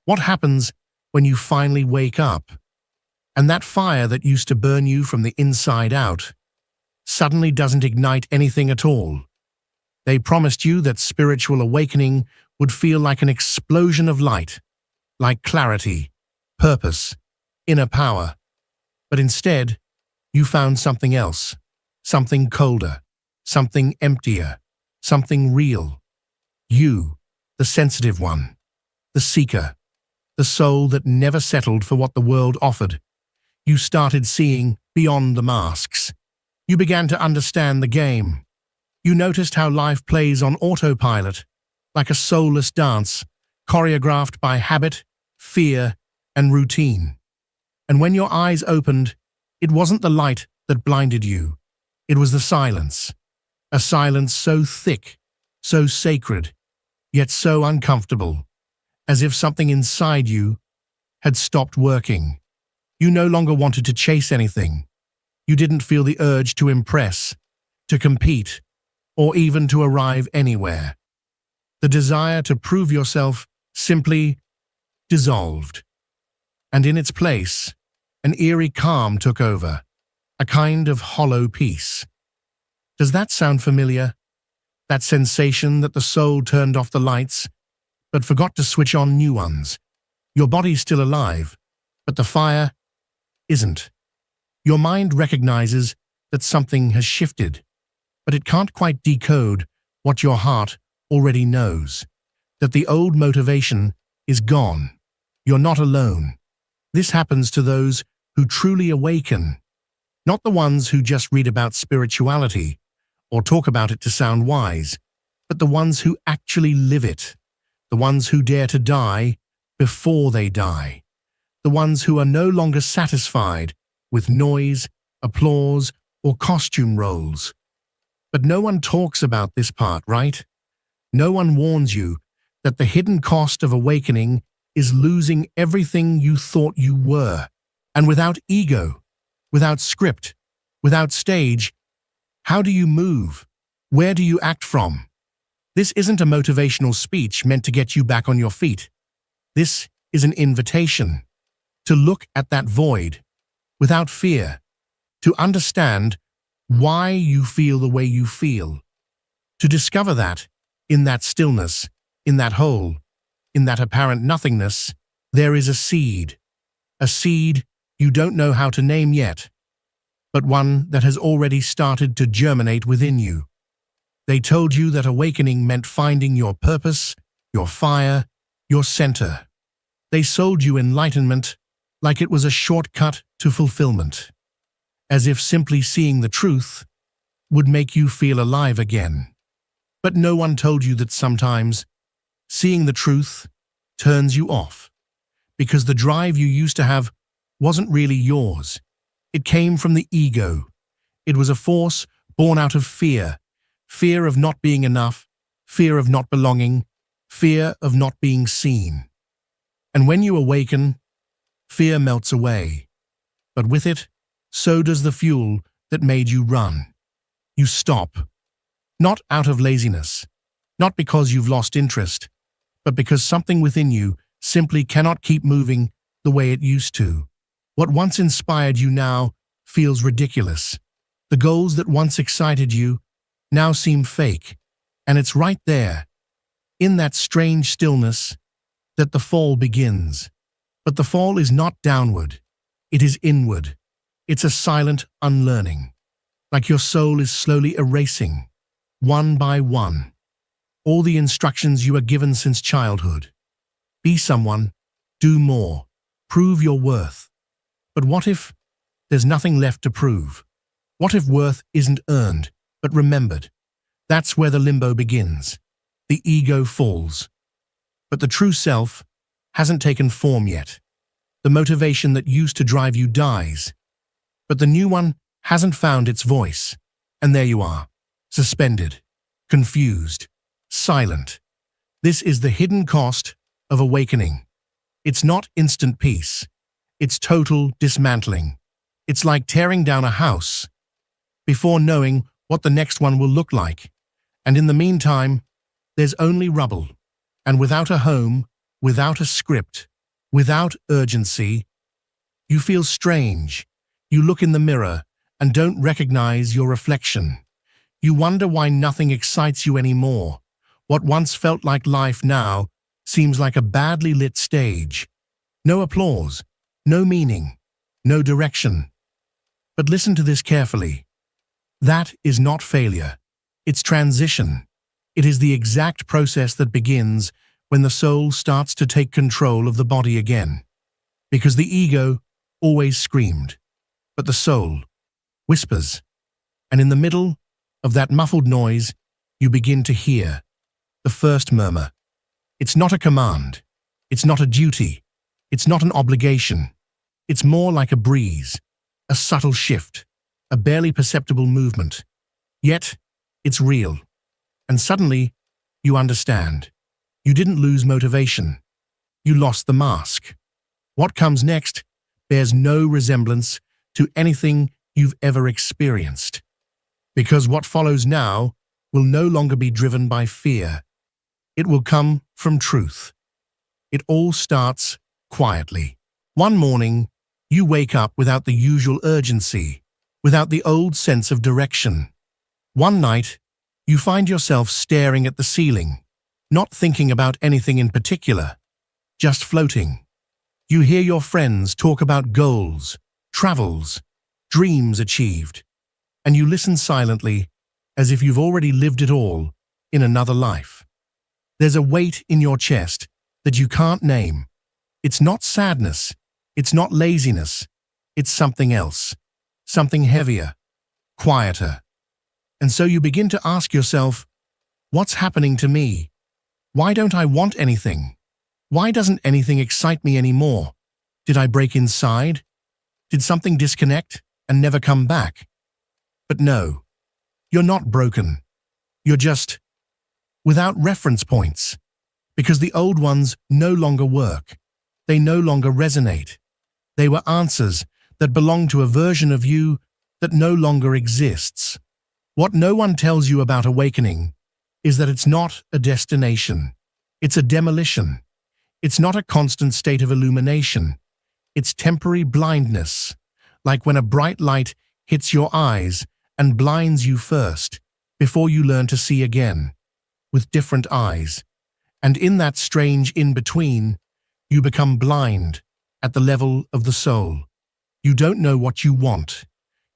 What happens when you finally wake up, and that fire that used to burn you from the inside out suddenly doesn't ignite anything at all? They promised you that spiritual awakening would feel like an explosion of light, like clarity, purpose, inner power. But instead, you found something else, something colder, something emptier, something real. You, the sensitive one, the seeker, the soul that never settled for what the world offered. You started seeing beyond the masks. You began to understand the game. You noticed how life plays on autopilot, like a soulless dance, choreographed by habit, fear, and routine. And when your eyes opened, it wasn't the light that blinded you. It was the silence. A silence so thick, so sacred, yet so uncomfortable, as if something inside you had stopped working. You no longer wanted to chase anything. You didn't feel the urge to impress, to compete, or even to arrive anywhere. The desire to prove yourself simply dissolved. And in its place, an eerie calm took over, a kind of hollow peace. Does that sound familiar? That sensation that the soul turned off the lights, but forgot to switch on new ones. Your body's still alive, but the fire isn't. Your mind recognizes that something has shifted, but it can't quite decode what your heart already knows, that the old motivation is gone. You're not alone. This happens to those who truly awaken, not the ones who just read about spirituality or talk about it to sound wise, but the ones who actually live it, the ones who dare to die before they die, the ones who are no longer satisfied with noise, applause, or costume roles. But no one talks about this part, right? No one warns you that the hidden cost of awakening is losing everything you thought you were. And without ego, without script, without stage, how do you move? Where do you act from? This isn't a motivational speech meant to get you back on your feet. This is an invitation to look at that void without fear, to understand why you feel the way you feel, to discover that in that stillness, in that hole, in that apparent nothingness, there is a seed you don't know how to name yet, but one that has already started to germinate within you. They told you that awakening meant finding your purpose, your fire, your center. They sold you enlightenment like it was a shortcut to fulfillment, as if simply seeing the truth would make you feel alive again. But no one told you that sometimes seeing the truth turns you off, because the drive you used to have wasn't really yours. It came from the ego. It was a force born out of fear, fear of not being enough, fear of not belonging, fear of not being seen. And when you awaken, fear melts away. But with it, so does the fuel that made you run. You stop, not out of laziness, not because you've lost interest, but because something within you simply cannot keep moving the way it used to. What once inspired you now feels ridiculous. The goals that once excited you now seem fake, and it's right there, in that strange stillness, that the fall begins. But the fall is not downward, it is inward. It's a silent unlearning, like your soul is slowly erasing, one by one, all the instructions you were given since childhood. Be someone, do more, prove your worth. But what if there's nothing left to prove? What if worth isn't earned, but remembered? That's where the limbo begins. The ego falls. But the true self hasn't taken form yet. The motivation that used to drive you dies. But the new one hasn't found its voice. And there you are, suspended, confused, silent. This is the hidden cost of awakening. It's not instant peace. It's total dismantling. It's like tearing down a house before knowing what the next one will look like. And in the meantime, there's only rubble. And without a home, without a script, without urgency. You feel strange. You look in the mirror and don't recognize your reflection. You wonder why nothing excites you anymore. What once felt like life now seems like a badly lit stage. No applause, no meaning, no direction. But listen to this carefully. That is not failure. It's transition. It is the exact process that begins when the soul starts to take control of the body again. Because the ego always screamed, but the soul whispers. And in the middle of that muffled noise, you begin to hear the first murmur. It's not a command. It's not a duty. It's not an obligation. It's more like a breeze, a subtle shift, a barely perceptible movement. Yet, it's real. And suddenly, you understand. You didn't lose motivation. You lost the mask. What comes next bears no resemblance to anything you've ever experienced. Because what follows now will no longer be driven by fear. It will come from truth. It all starts quietly. One morning, you wake up without the usual urgency, without the old sense of direction. One night, you find yourself staring at the ceiling, not thinking about anything in particular, just floating. You hear your friends talk about goals, travels, dreams achieved, and you listen silently as if you've already lived it all in another life. There's a weight in your chest that you can't name. It's not sadness. It's not laziness. It's something else, something heavier, quieter. And so you begin to ask yourself, what's happening to me? Why don't I want anything? Why doesn't anything excite me anymore? Did I break inside? Did something disconnect and never come back? But no, you're not broken. You're just without reference points, because the old ones no longer work. They no longer resonate. They were answers that belong to a version of you that no longer exists. What no one tells you about awakening is that it's not a destination. It's a demolition. It's not a constant state of illumination. It's temporary blindness, like when a bright light hits your eyes and blinds you first, before you learn to see again, with different eyes. And in that strange in-between, you become blind at the level of the soul. You don't know what you want.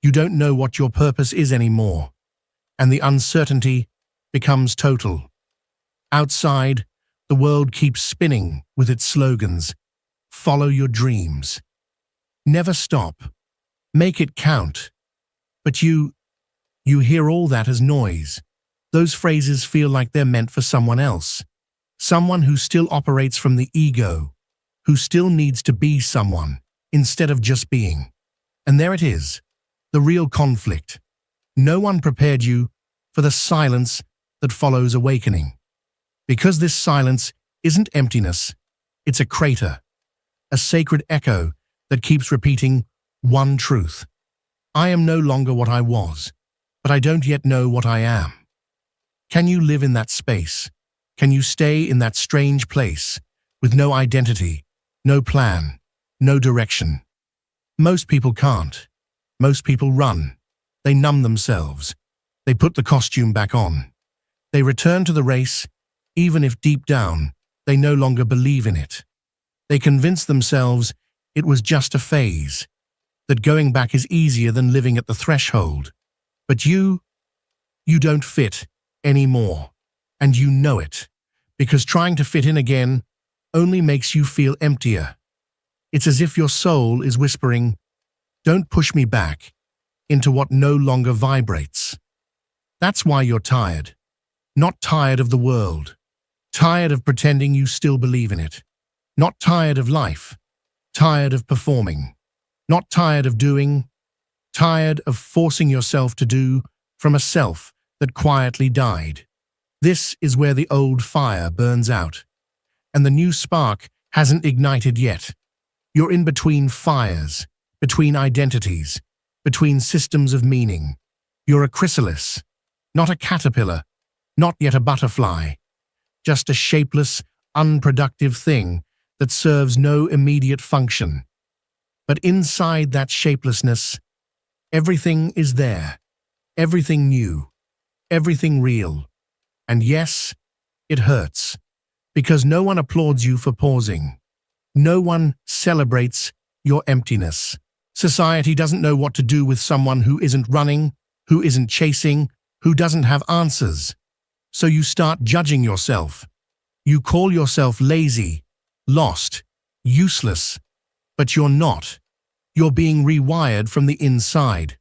You don't know what your purpose is anymore. And the uncertainty becomes total. Outside, the world keeps spinning with its slogans. Follow your dreams. Never stop. Make it count. But you hear all that as noise. Those phrases feel like they're meant for someone else. Someone who still operates from the ego, who still needs to be someone instead of just being. And there it is, the real conflict. No one prepared you for the silence that follows awakening. Because this silence isn't emptiness, it's a crater, a sacred echo that keeps repeating one truth. I am no longer what I was, but I don't yet know what I am. Can you live in that space? Can you stay in that strange place with no identity, no plan, no direction? Most people can't. Most people run. They numb themselves. They put the costume back on. They return to the race, even if deep down they no longer believe in it. They convince themselves it was just a phase, that going back is easier than living at the threshold. But you don't fit anymore, and you know it, because trying to fit in again only makes you feel emptier. It's as if your soul is whispering, "Don't push me back into what no longer vibrates." That's why you're tired. Not tired of the world. Tired of pretending you still believe in it. Not tired of life. Tired of performing. Not tired of doing. Tired of forcing yourself to do from a self that quietly died. This is where the old fire burns out, and the new spark hasn't ignited yet. You're in between fires, between identities, between systems of meaning. You're a chrysalis, not a caterpillar, not yet a butterfly, just a shapeless, unproductive thing that serves no immediate function. But inside that shapelessness, everything is there, everything new, everything real. And yes, it hurts, because no one applauds you for pausing. No one celebrates your emptiness. Society doesn't know what to do with someone who isn't running, who isn't chasing, who doesn't have answers. So you start judging yourself. You call yourself lazy, lost, useless, but you're not. You're being rewired from the inside.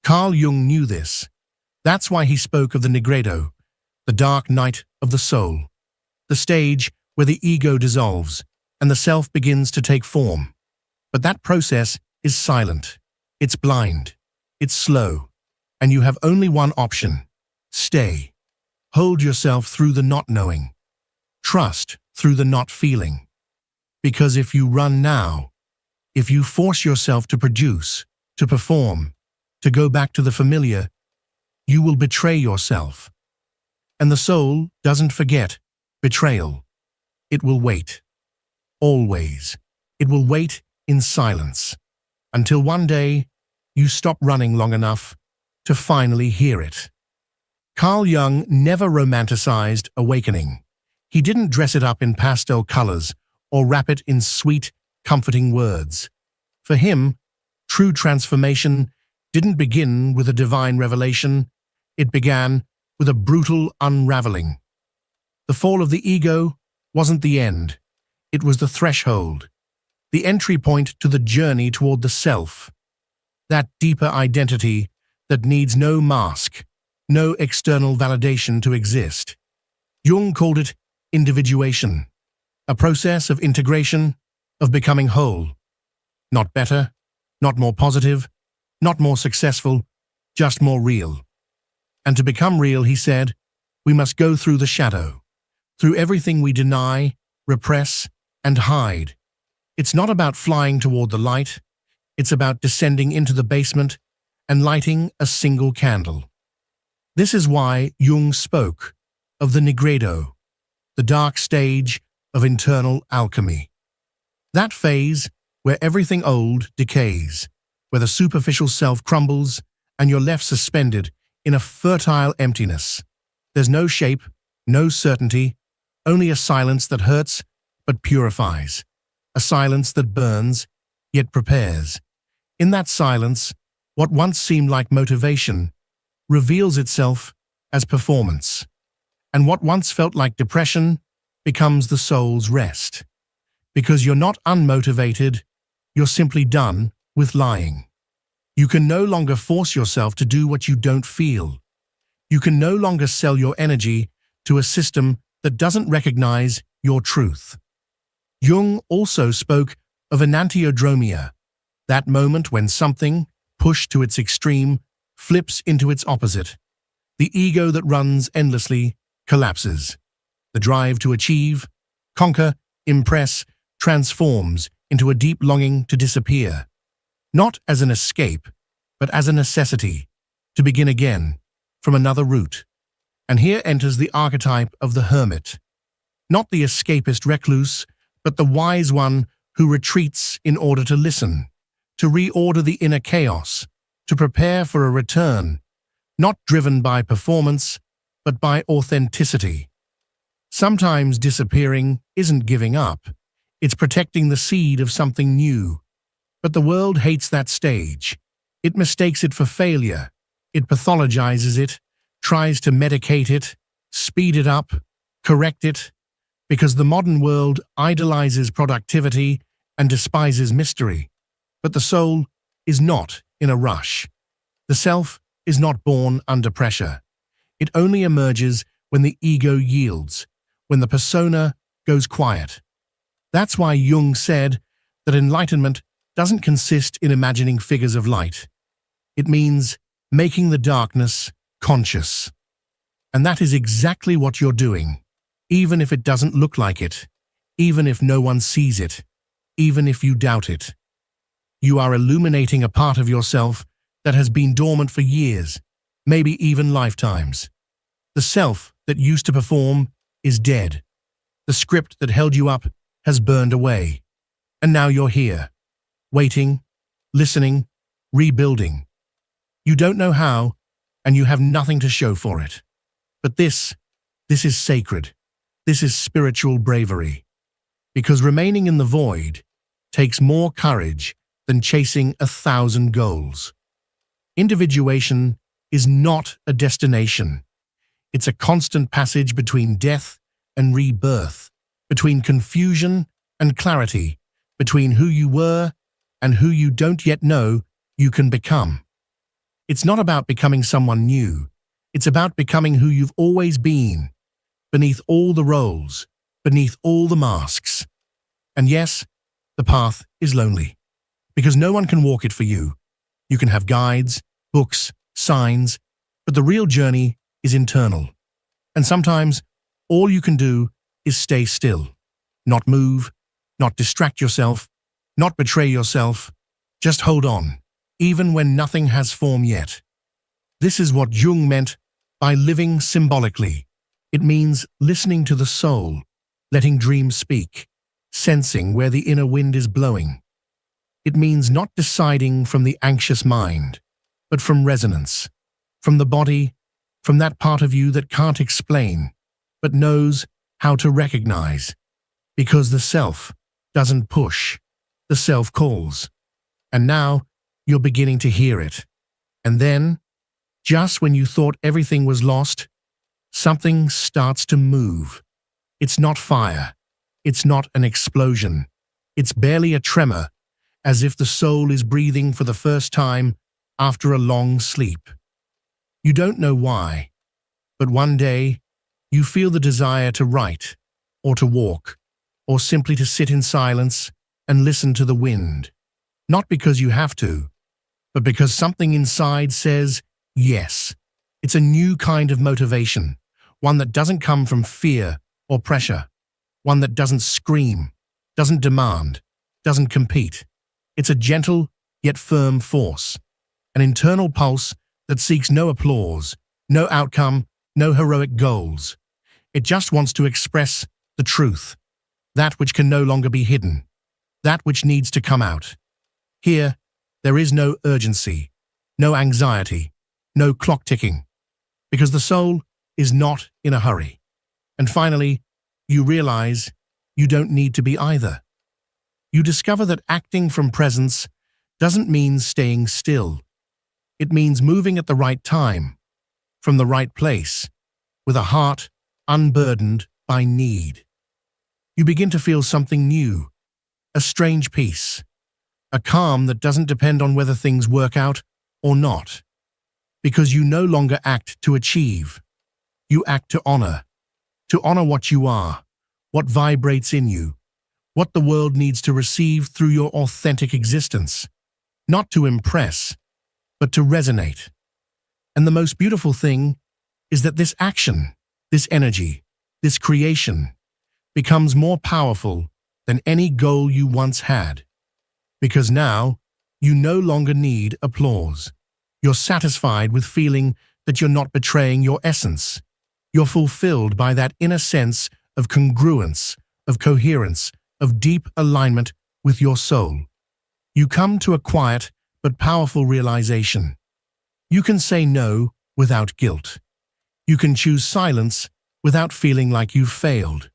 Carl Jung knew this. That's why he spoke of the nigredo, the dark night of the soul, the stage where the ego dissolves and the self begins to take form. But that process is silent, it's blind, it's slow, and you have only one option: stay. Hold yourself through the not knowing. Trust through the not feeling. Because if you run now, if you force yourself to produce, to perform, to go back to the familiar, you will betray yourself. And the soul doesn't forget betrayal. It will wait. Always. It will wait in silence. Until one day, you stop running long enough to finally hear it. Carl Jung never romanticized awakening. He didn't dress it up in pastel colors or wrap it in sweet, comforting words. For him, true transformation didn't begin with a divine revelation. It began with a brutal unraveling. The fall of the ego wasn't the end. It was the threshold, the entry point to the journey toward the self, that deeper identity that needs no mask, no external validation to exist. Jung called it individuation, a process of integration, of becoming whole. Not better, not more positive, not more successful, just more real. And to become real, he said, we must go through the shadow, through everything we deny, repress, and hide. It's not about flying toward the light, it's about descending into the basement and lighting a single candle. This is why Jung spoke of the nigredo, the dark stage of internal alchemy. That phase where everything old decays, where the superficial self crumbles and you're left suspended in a fertile emptiness. There's no shape, no certainty, only a silence that hurts but purifies, a silence that burns yet prepares. In that silence, what once seemed like motivation reveals itself as performance, and what once felt like depression becomes the soul's rest. Because you're not unmotivated, you're simply done with lying. You can no longer force yourself to do what you don't feel. You can no longer sell your energy to a system that doesn't recognize your truth. Jung also spoke of enantiodromia, that moment when something, pushed to its extreme, flips into its opposite. The ego that runs endlessly collapses. The drive to achieve, conquer, impress, transforms into a deep longing to disappear. Not as an escape, but as a necessity, to begin again, from another route. And here enters the archetype of the hermit. Not the escapist recluse, but the wise one who retreats in order to listen, to reorder the inner chaos, to prepare for a return, not driven by performance, but by authenticity. Sometimes disappearing isn't giving up, it's protecting the seed of something new. But the world hates that stage. It mistakes it for failure. It pathologizes it, tries to medicate it, speed it up, correct it, because the modern world idolizes productivity and despises mystery. But the soul is not in a rush. The self is not born under pressure. It only emerges when the ego yields, when the persona goes quiet. That's why Jung said that enlightenment doesn't consist in imagining figures of light. It means making the darkness conscious. And that is exactly what you're doing, even if it doesn't look like it, even if no one sees it, even if you doubt it. You are illuminating a part of yourself that has been dormant for years, maybe even lifetimes. The self that used to perform is dead. The script that held you up has burned away. And now you're here, waiting, listening, rebuilding. You don't know how, and you have nothing to show for it. But this is sacred. This is spiritual bravery. Because remaining in the void takes more courage than chasing 1,000 goals. Individuation is not a destination. It's a constant passage between death and rebirth, between confusion and clarity, between who you were and who you don't yet know you can become. It's not about becoming someone new. It's about becoming who you've always been, beneath all the roles, beneath all the masks. And yes, the path is lonely, because no one can walk it for you. You can have guides, books, signs, but the real journey is internal. And sometimes all you can do is stay still, not move, not distract yourself, not betray yourself. Just hold on, even when nothing has form yet. This is what Jung meant by living symbolically. It means listening to the soul, letting dreams speak, sensing where the inner wind is blowing. It means not deciding from the anxious mind, but from resonance, from the body, from that part of you that can't explain, but knows how to recognize. Because the self doesn't push, the self calls. And now you're beginning to hear it. And then, just when you thought everything was lost, something starts to move. It's not fire. It's not an explosion. It's barely a tremor, as if the soul is breathing for the first time after a long sleep. You don't know why, but one day you feel the desire to write, or to walk, or simply to sit in silence and listen to the wind. Not because you have to, but because something inside says yes. It's a new kind of motivation, one that doesn't come from fear or pressure, one that doesn't scream, doesn't demand, doesn't compete. It's a gentle yet firm force, an internal pulse that seeks no applause, no outcome, no heroic goals. It just wants to express the truth, that which can no longer be hidden, that which needs to come out. Here, there is no urgency, no anxiety, no clock ticking, because the soul is not in a hurry. And finally, you realize you don't need to be either. You discover that acting from presence doesn't mean staying still. It means moving at the right time, from the right place, with a heart unburdened by need. You begin to feel something new, a strange peace, a calm that doesn't depend on whether things work out or not, because you no longer act to achieve. You act to honor what you are, what vibrates in you, what the world needs to receive through your authentic existence, not to impress, but to resonate. And the most beautiful thing is that this action, this energy, this creation becomes more powerful than any goal you once had. Because now, you no longer need applause. You're satisfied with feeling that you're not betraying your essence. You're fulfilled by that inner sense of congruence, of coherence, of deep alignment with your soul. You come to a quiet but powerful realization. You can say no without guilt. You can choose silence without feeling like you've failed.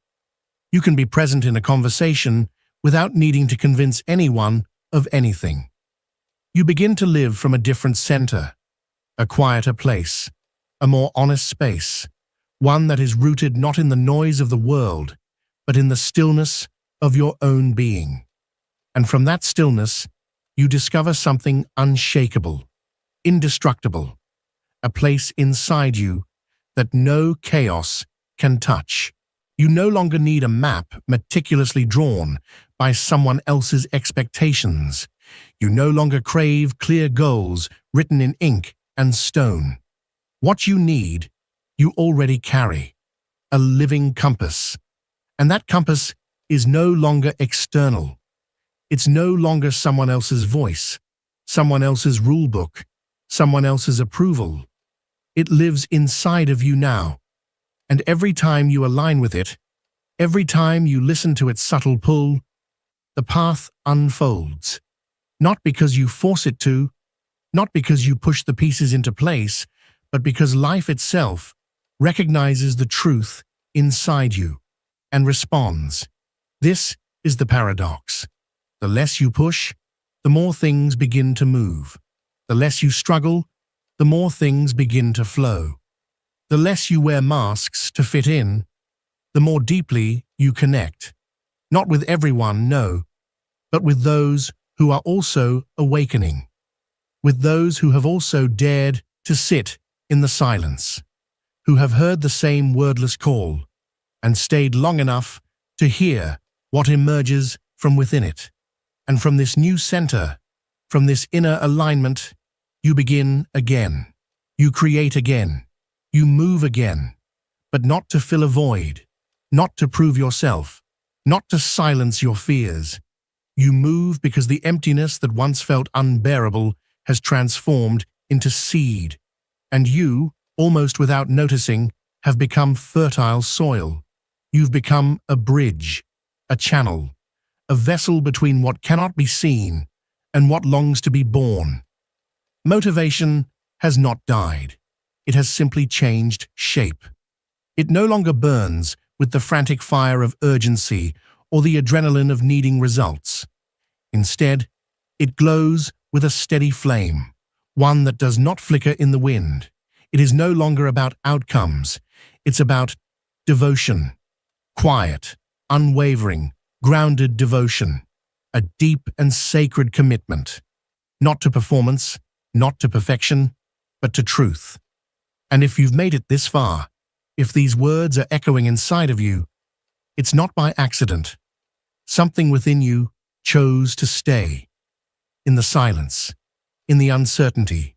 You can be present in a conversation without needing to convince anyone of anything. You begin to live from a different center, a quieter place, a more honest space, one that is rooted not in the noise of the world, but in the stillness of your own being. And from that stillness, you discover something unshakable, indestructible, a place inside you that no chaos can touch. You no longer need a map meticulously drawn by someone else's expectations. You no longer crave clear goals written in ink and stone. What you need, you already carry, a living compass. And that compass is no longer external. It's no longer someone else's voice, someone else's rulebook, someone else's approval. It lives inside of you now. And every time you align with it, Every time you listen to its subtle pull, the path unfolds. Not because you force it to, not because you push the pieces into place, but because life itself recognizes the truth inside you and responds. This is the paradox. The less you push, the more things begin to move. The less you struggle, the more things begin to flow. The less you wear masks to fit in, the more deeply you connect. Not with everyone, no, but with those who are also awakening. With those who have also dared to sit in the silence, who have heard the same wordless call and stayed long enough to hear what emerges from within it. And from this new center, from this inner alignment, you begin again. You create again. You move again. But not to fill a void, not to prove yourself, not to silence your fears. You move because the emptiness that once felt unbearable has transformed into seed, and you, almost without noticing, have become fertile soil. You've become a bridge, a channel, a vessel between what cannot be seen and what longs to be born. Motivation has not died. It has simply changed shape. It no longer burns with the frantic fire of urgency or the adrenaline of needing results. Instead, it glows with a steady flame, one that does not flicker in the wind. It is no longer about outcomes. It's about devotion. Quiet, unwavering, grounded devotion. A deep and sacred commitment. Not to performance, not to perfection, but to truth. And if you've made it this far, if these words are echoing inside of you, it's not by accident. Something within you chose to stay. In the silence, in the uncertainty,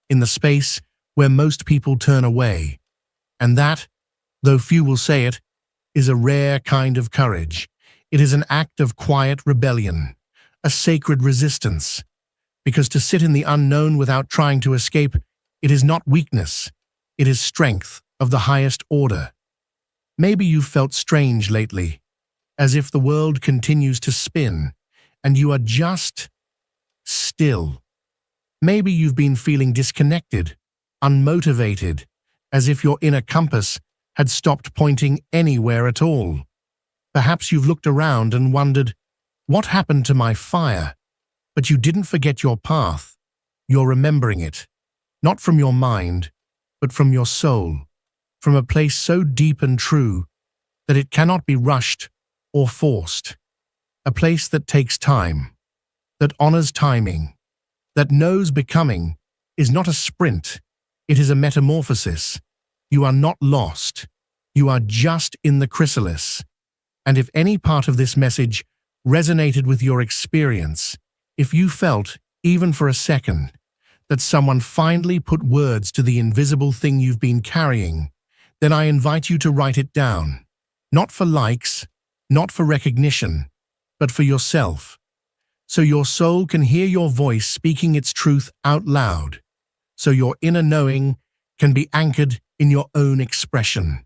in the space where most people turn away. And that, though few will say it, is a rare kind of courage. It is an act of quiet rebellion, a sacred resistance. Because to sit in the unknown without trying to escape, it is not weakness, it is strength of the highest order. Maybe you've felt strange lately, as if the world continues to spin, and you are just still. Maybe you've been feeling disconnected, unmotivated, as if your inner compass had stopped pointing anywhere at all. Perhaps you've looked around and wondered, what happened to my fire? But you didn't forget your path. You're remembering it, not from your mind, but from your soul, from a place so deep and true that it cannot be rushed or forced. A place that takes time, that honors timing, that knows becoming is not a sprint, it is a metamorphosis. You are not lost. You are just in the chrysalis. And if any part of this message resonated with your experience, if you felt, even for a second, that someone finally put words to the invisible thing you've been carrying, then I invite you to write it down. Not for likes, not for recognition, but for yourself. So your soul can hear your voice speaking its truth out loud. So your inner knowing can be anchored in your own expression.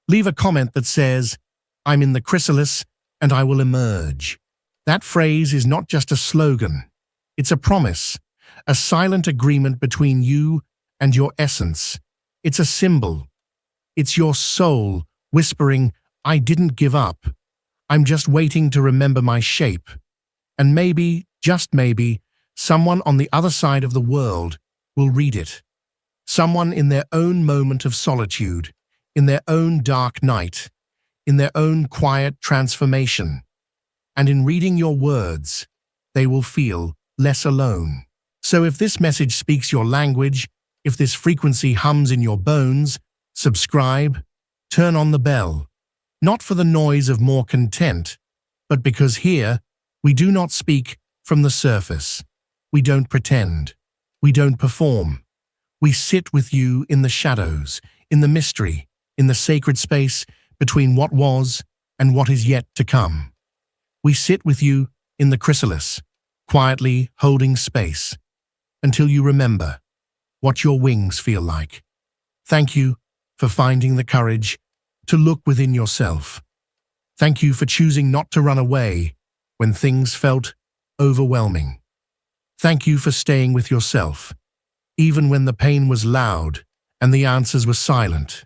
Leave a comment that says, "I'm in the chrysalis and I will emerge." That phrase is not just a slogan. It's a promise, a silent agreement between you and your essence. It's a symbol. It's your soul whispering, "I didn't give up. I'm just waiting to remember my shape." And maybe, just maybe, someone on the other side of the world will read it. Someone in their own moment of solitude, in their own dark night, in their own quiet transformation. And in reading your words, they will feel less alone. So if this message speaks your language, if this frequency hums in your bones, subscribe, turn on the bell. Not for the noise of more content, but because here, we do not speak from the surface. We don't pretend. We don't perform. We sit with you in the shadows, in the mystery, in the sacred space between what was and what is yet to come. We sit with you in the chrysalis, quietly holding space, until you remember what your wings feel like. Thank you for finding the courage to look within yourself. Thank you for choosing not to run away when things felt overwhelming. Thank you for staying with yourself, even when the pain was loud and the answers were silent.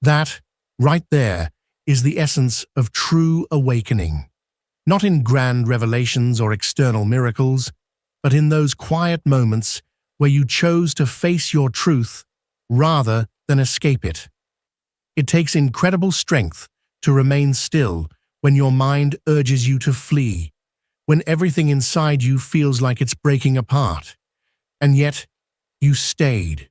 That, right there, is the essence of true awakening. Not in grand revelations or external miracles, but in those quiet moments where you chose to face your truth rather than escape it. It takes incredible strength to remain still when your mind urges you to flee, when everything inside you feels like it's breaking apart. And yet, you stayed.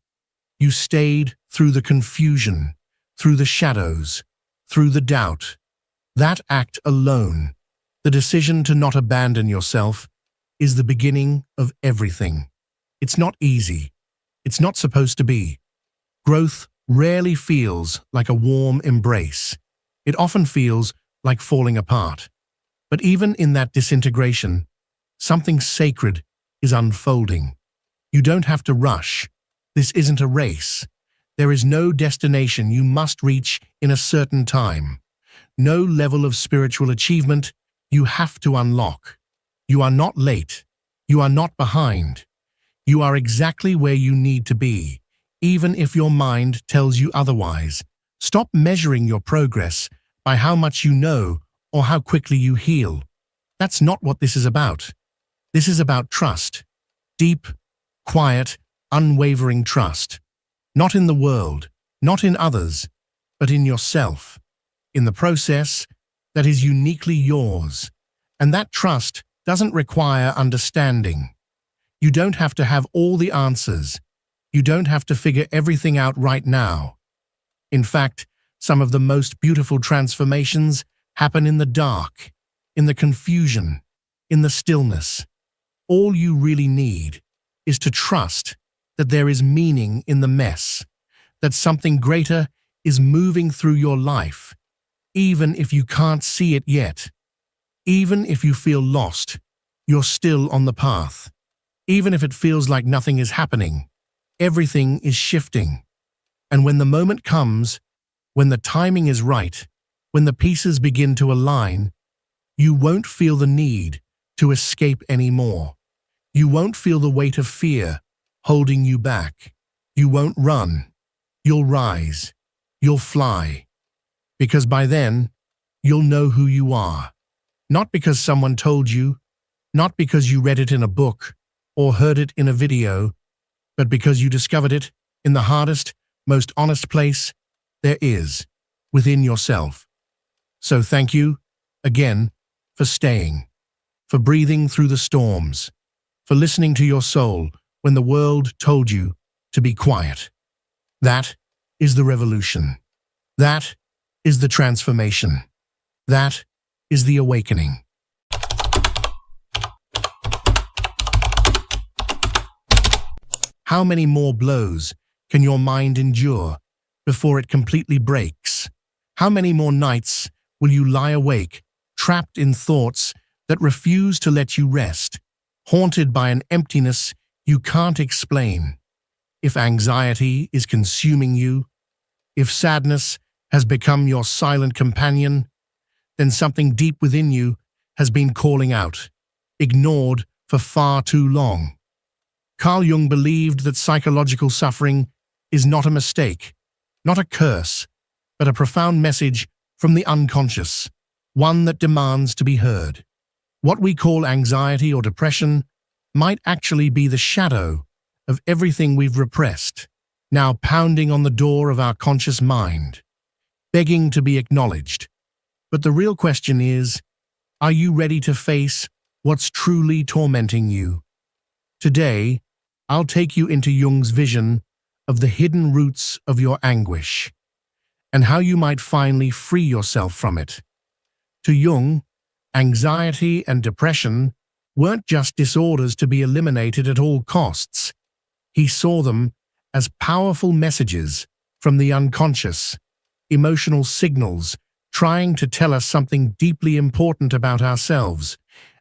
You stayed through the confusion, through the shadows, through the doubt. That act alone, the decision to not abandon yourself, is the beginning of everything. It's not easy. It's not supposed to be. Growth rarely feels like a warm embrace. It often feels like falling apart. But even in that disintegration, something sacred is unfolding. You don't have to rush. This isn't a race. There is no destination you must reach in a certain time. No level of spiritual achievement you have to unlock. You are not late. You are not behind. You are exactly where you need to be, even if your mind tells you otherwise. Stop measuring your progress by how much you know or how quickly you heal. That's not what this is about. This is about trust. Deep, quiet, unwavering trust. Not in the world, not in others, but in yourself. In the process that is uniquely yours. And that trust doesn't require understanding. You don't have to have all the answers. You don't have to figure everything out right now. In fact, some of the most beautiful transformations happen in the dark, in the confusion, in the stillness. All you really need is to trust that there is meaning in the mess, that something greater is moving through your life, even if you can't see it yet. Even if you feel lost, you're still on the path. Even if it feels like nothing is happening, everything is shifting. And when the moment comes, when the timing is right, when the pieces begin to align, you won't feel the need to escape anymore. You won't feel the weight of fear holding you back. You won't run. You'll rise. You'll fly. Because by then, you'll know who you are. Not because someone told you, not because you read it in a book or heard it in a video, but because you discovered it in the hardest, most honest place there is, within yourself. So thank you, again, for staying, for breathing through the storms, for listening to your soul when the world told you to be quiet. That is the revolution. That is the transformation. That is the awakening. How many more blows can your mind endure before it completely breaks? How many more nights will you lie awake, trapped in thoughts that refuse to let you rest, haunted by an emptiness you can't explain? If anxiety is consuming you, if sadness has become your silent companion, then something deep within you has been calling out, ignored for far too long. Carl Jung believed that psychological suffering is not a mistake, not a curse, but a profound message from the unconscious, one that demands to be heard. What we call anxiety or depression might actually be the shadow of everything we've repressed, now pounding on the door of our conscious mind, begging to be acknowledged. But the real question is, are you ready to face what's truly tormenting you? Today, I'll take you into Jung's vision of the hidden roots of your anguish and how you might finally free yourself from it. To Jung, anxiety and depression weren't just disorders to be eliminated at all costs. He saw them as powerful messages from the unconscious, emotional signals trying to tell us something deeply important about ourselves.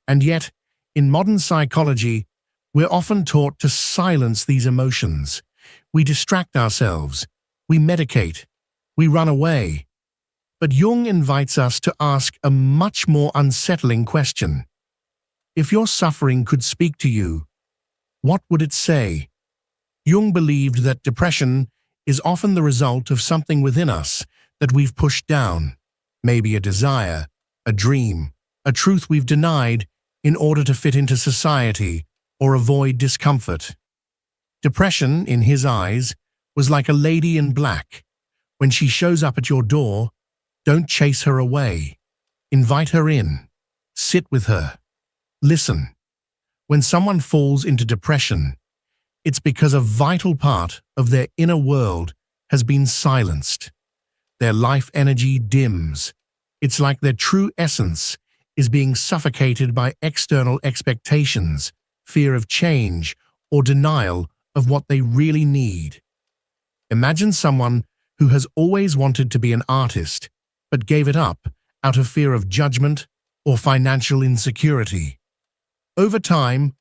And yet, in modern psychology, we're often taught to silence these emotions. We distract ourselves, we medicate, we run away. But Jung invites us to ask a much more unsettling question. If your suffering could speak to you, what would it say? Jung believed that depression is often the result of something within us that we've pushed down, maybe a desire, a dream, a truth we've denied in order to fit into society or avoid discomfort. Depression, in his eyes, was like a lady in black. When she shows up at your door, don't chase her away. Invite her in. Sit with her. Listen. When someone falls into depression, it's because a vital part of their inner world has been silenced. Their life energy dims. It's like their true essence is being suffocated by external expectations, fear of change, or denial of what they really need. Imagine someone who has always wanted to be an artist, but gave it up out of fear of judgment or financial insecurity. Over time,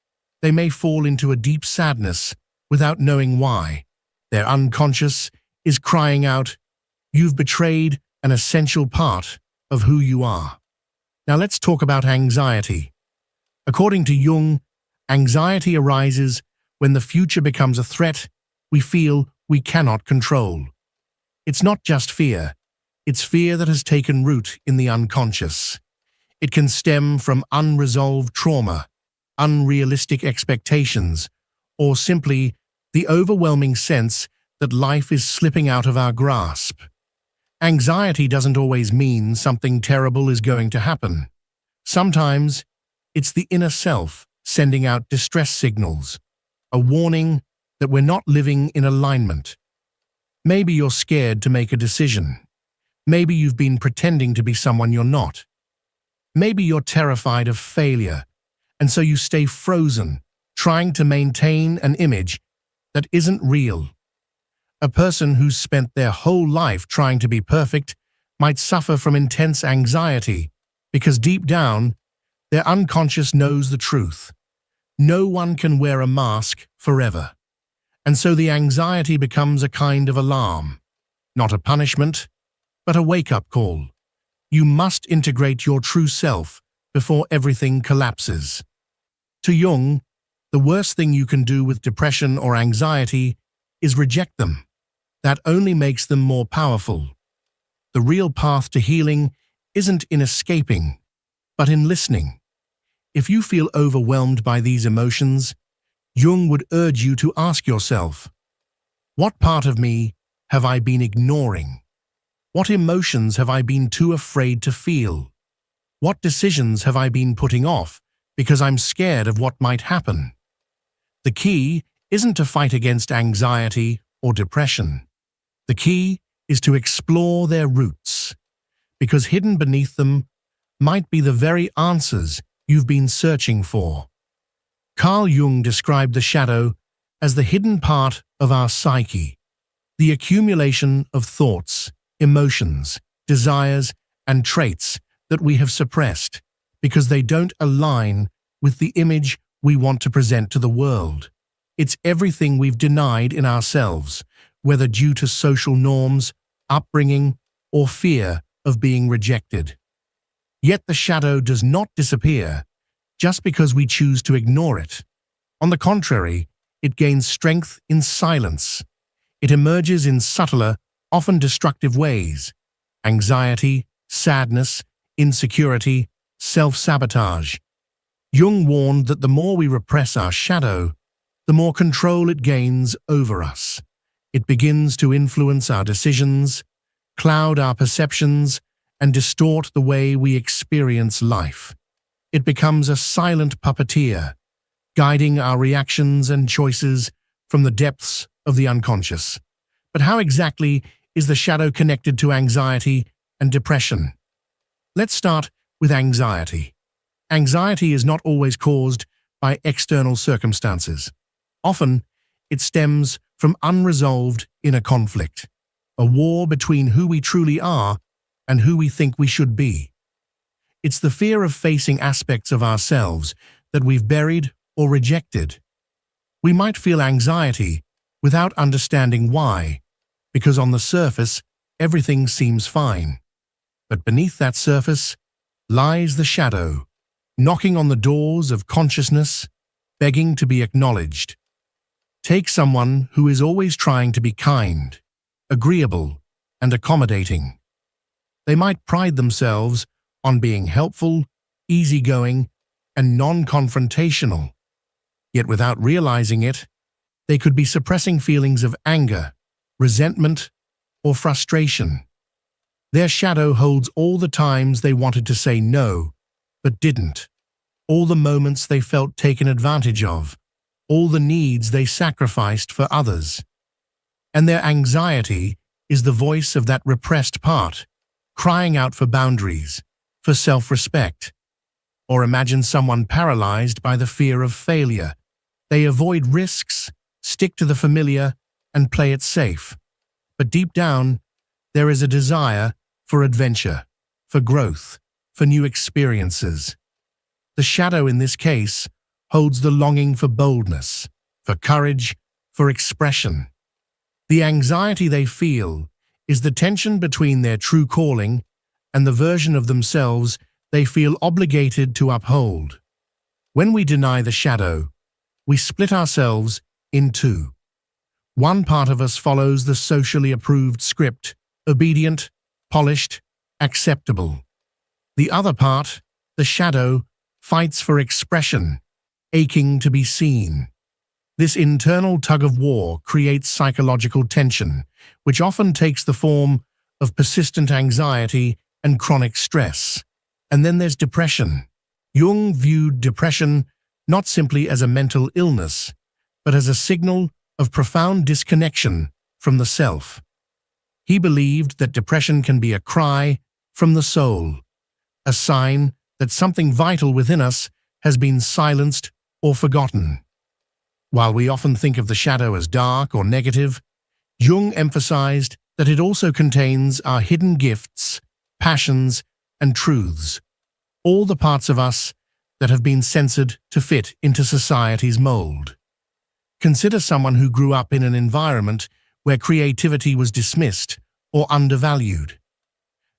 they may fall into a deep sadness without knowing why. Their unconscious is crying out, "You've betrayed an essential part of who you are." Now let's talk about anxiety. According to Jung, anxiety arises when the future becomes a threat we feel we cannot control. It's not just fear, it's fear that has taken root in the unconscious. It can stem from unresolved trauma, unrealistic expectations, or simply the overwhelming sense that life is slipping out of our grasp. Anxiety doesn't always mean something terrible is going to happen. Sometimes it's the inner self sending out distress signals, a warning that we're not living in alignment. Maybe you're scared to make a decision. Maybe you've been pretending to be someone you're not. Maybe you're terrified of failure, and so you stay frozen, trying to maintain an image that isn't real. A person who's spent their whole life trying to be perfect might suffer from intense anxiety because deep down, their unconscious knows the truth. No one can wear a mask forever. And so the anxiety becomes a kind of alarm, not a punishment, but a wake-up call. You must integrate your true self before everything collapses. To Jung, the worst thing you can do with depression or anxiety is reject them. That only makes them more powerful. The real path to healing isn't in escaping, but in listening. If you feel overwhelmed by these emotions, Jung would urge you to ask yourself, what part of me have I been ignoring? What emotions have I been too afraid to feel? What decisions have I been putting off because I'm scared of what might happen? The key isn't to fight against anxiety or depression. The key is to explore their roots, because hidden beneath them might be the very answers you've been searching for. Carl Jung described the shadow as the hidden part of our psyche, the accumulation of thoughts, emotions, desires, and traits that we have suppressed because they don't align with the image we want to present to the world. It's everything we've denied in ourselves, whether due to social norms, upbringing, or fear of being rejected. Yet the shadow does not disappear just because we choose to ignore it. On the contrary, it gains strength in silence. It emerges in subtler, often destructive ways: anxiety, sadness, insecurity, self-sabotage. Jung warned that the more we repress our shadow, the more control it gains over us. It begins to influence our decisions, cloud our perceptions, and distort the way we experience life. It becomes a silent puppeteer, guiding our reactions and choices from the depths of the unconscious. But how exactly is the shadow connected to anxiety and depression? Let's start with anxiety. Anxiety is not always caused by external circumstances. Often, it stems from unresolved inner conflict, a war between who we truly are and who we think we should be. It's the fear of facing aspects of ourselves that we've buried or rejected. We might feel anxiety without understanding why, because on the surface, everything seems fine. But beneath that surface lies the shadow, knocking on the doors of consciousness, begging to be acknowledged. Take someone who is always trying to be kind, agreeable, and accommodating. They might pride themselves on being helpful, easygoing, and non-confrontational. Yet without realizing it, they could be suppressing feelings of anger, resentment, or frustration. Their shadow holds all the times they wanted to say no, but didn't, all the moments they felt taken advantage of, all the needs they sacrificed for others. And their anxiety is the voice of that repressed part, crying out for boundaries, for self-respect. Or imagine someone paralyzed by the fear of failure. They avoid risks, stick to the familiar, and play it safe. But deep down, there is a desire for adventure, for growth, for new experiences. The shadow in this case holds the longing for boldness, for courage, for expression. The anxiety they feel is the tension between their true calling and the version of themselves they feel obligated to uphold. When we deny the shadow, we split ourselves in two. One part of us follows the socially approved script, obedient, polished, acceptable. The other part, the shadow, fights for expression, aching to be seen. This internal tug-of-war creates psychological tension, which often takes the form of persistent anxiety and chronic stress. And then there's depression. Jung viewed depression not simply as a mental illness, but as a signal of profound disconnection from the self. He believed that depression can be a cry from the soul, a sign that something vital within us has been silenced or forgotten. While we often think of the shadow as dark or negative, Jung emphasized that it also contains our hidden gifts, passions, and truths, all the parts of us that have been censored to fit into society's mold. Consider someone who grew up in an environment where creativity was dismissed or undervalued.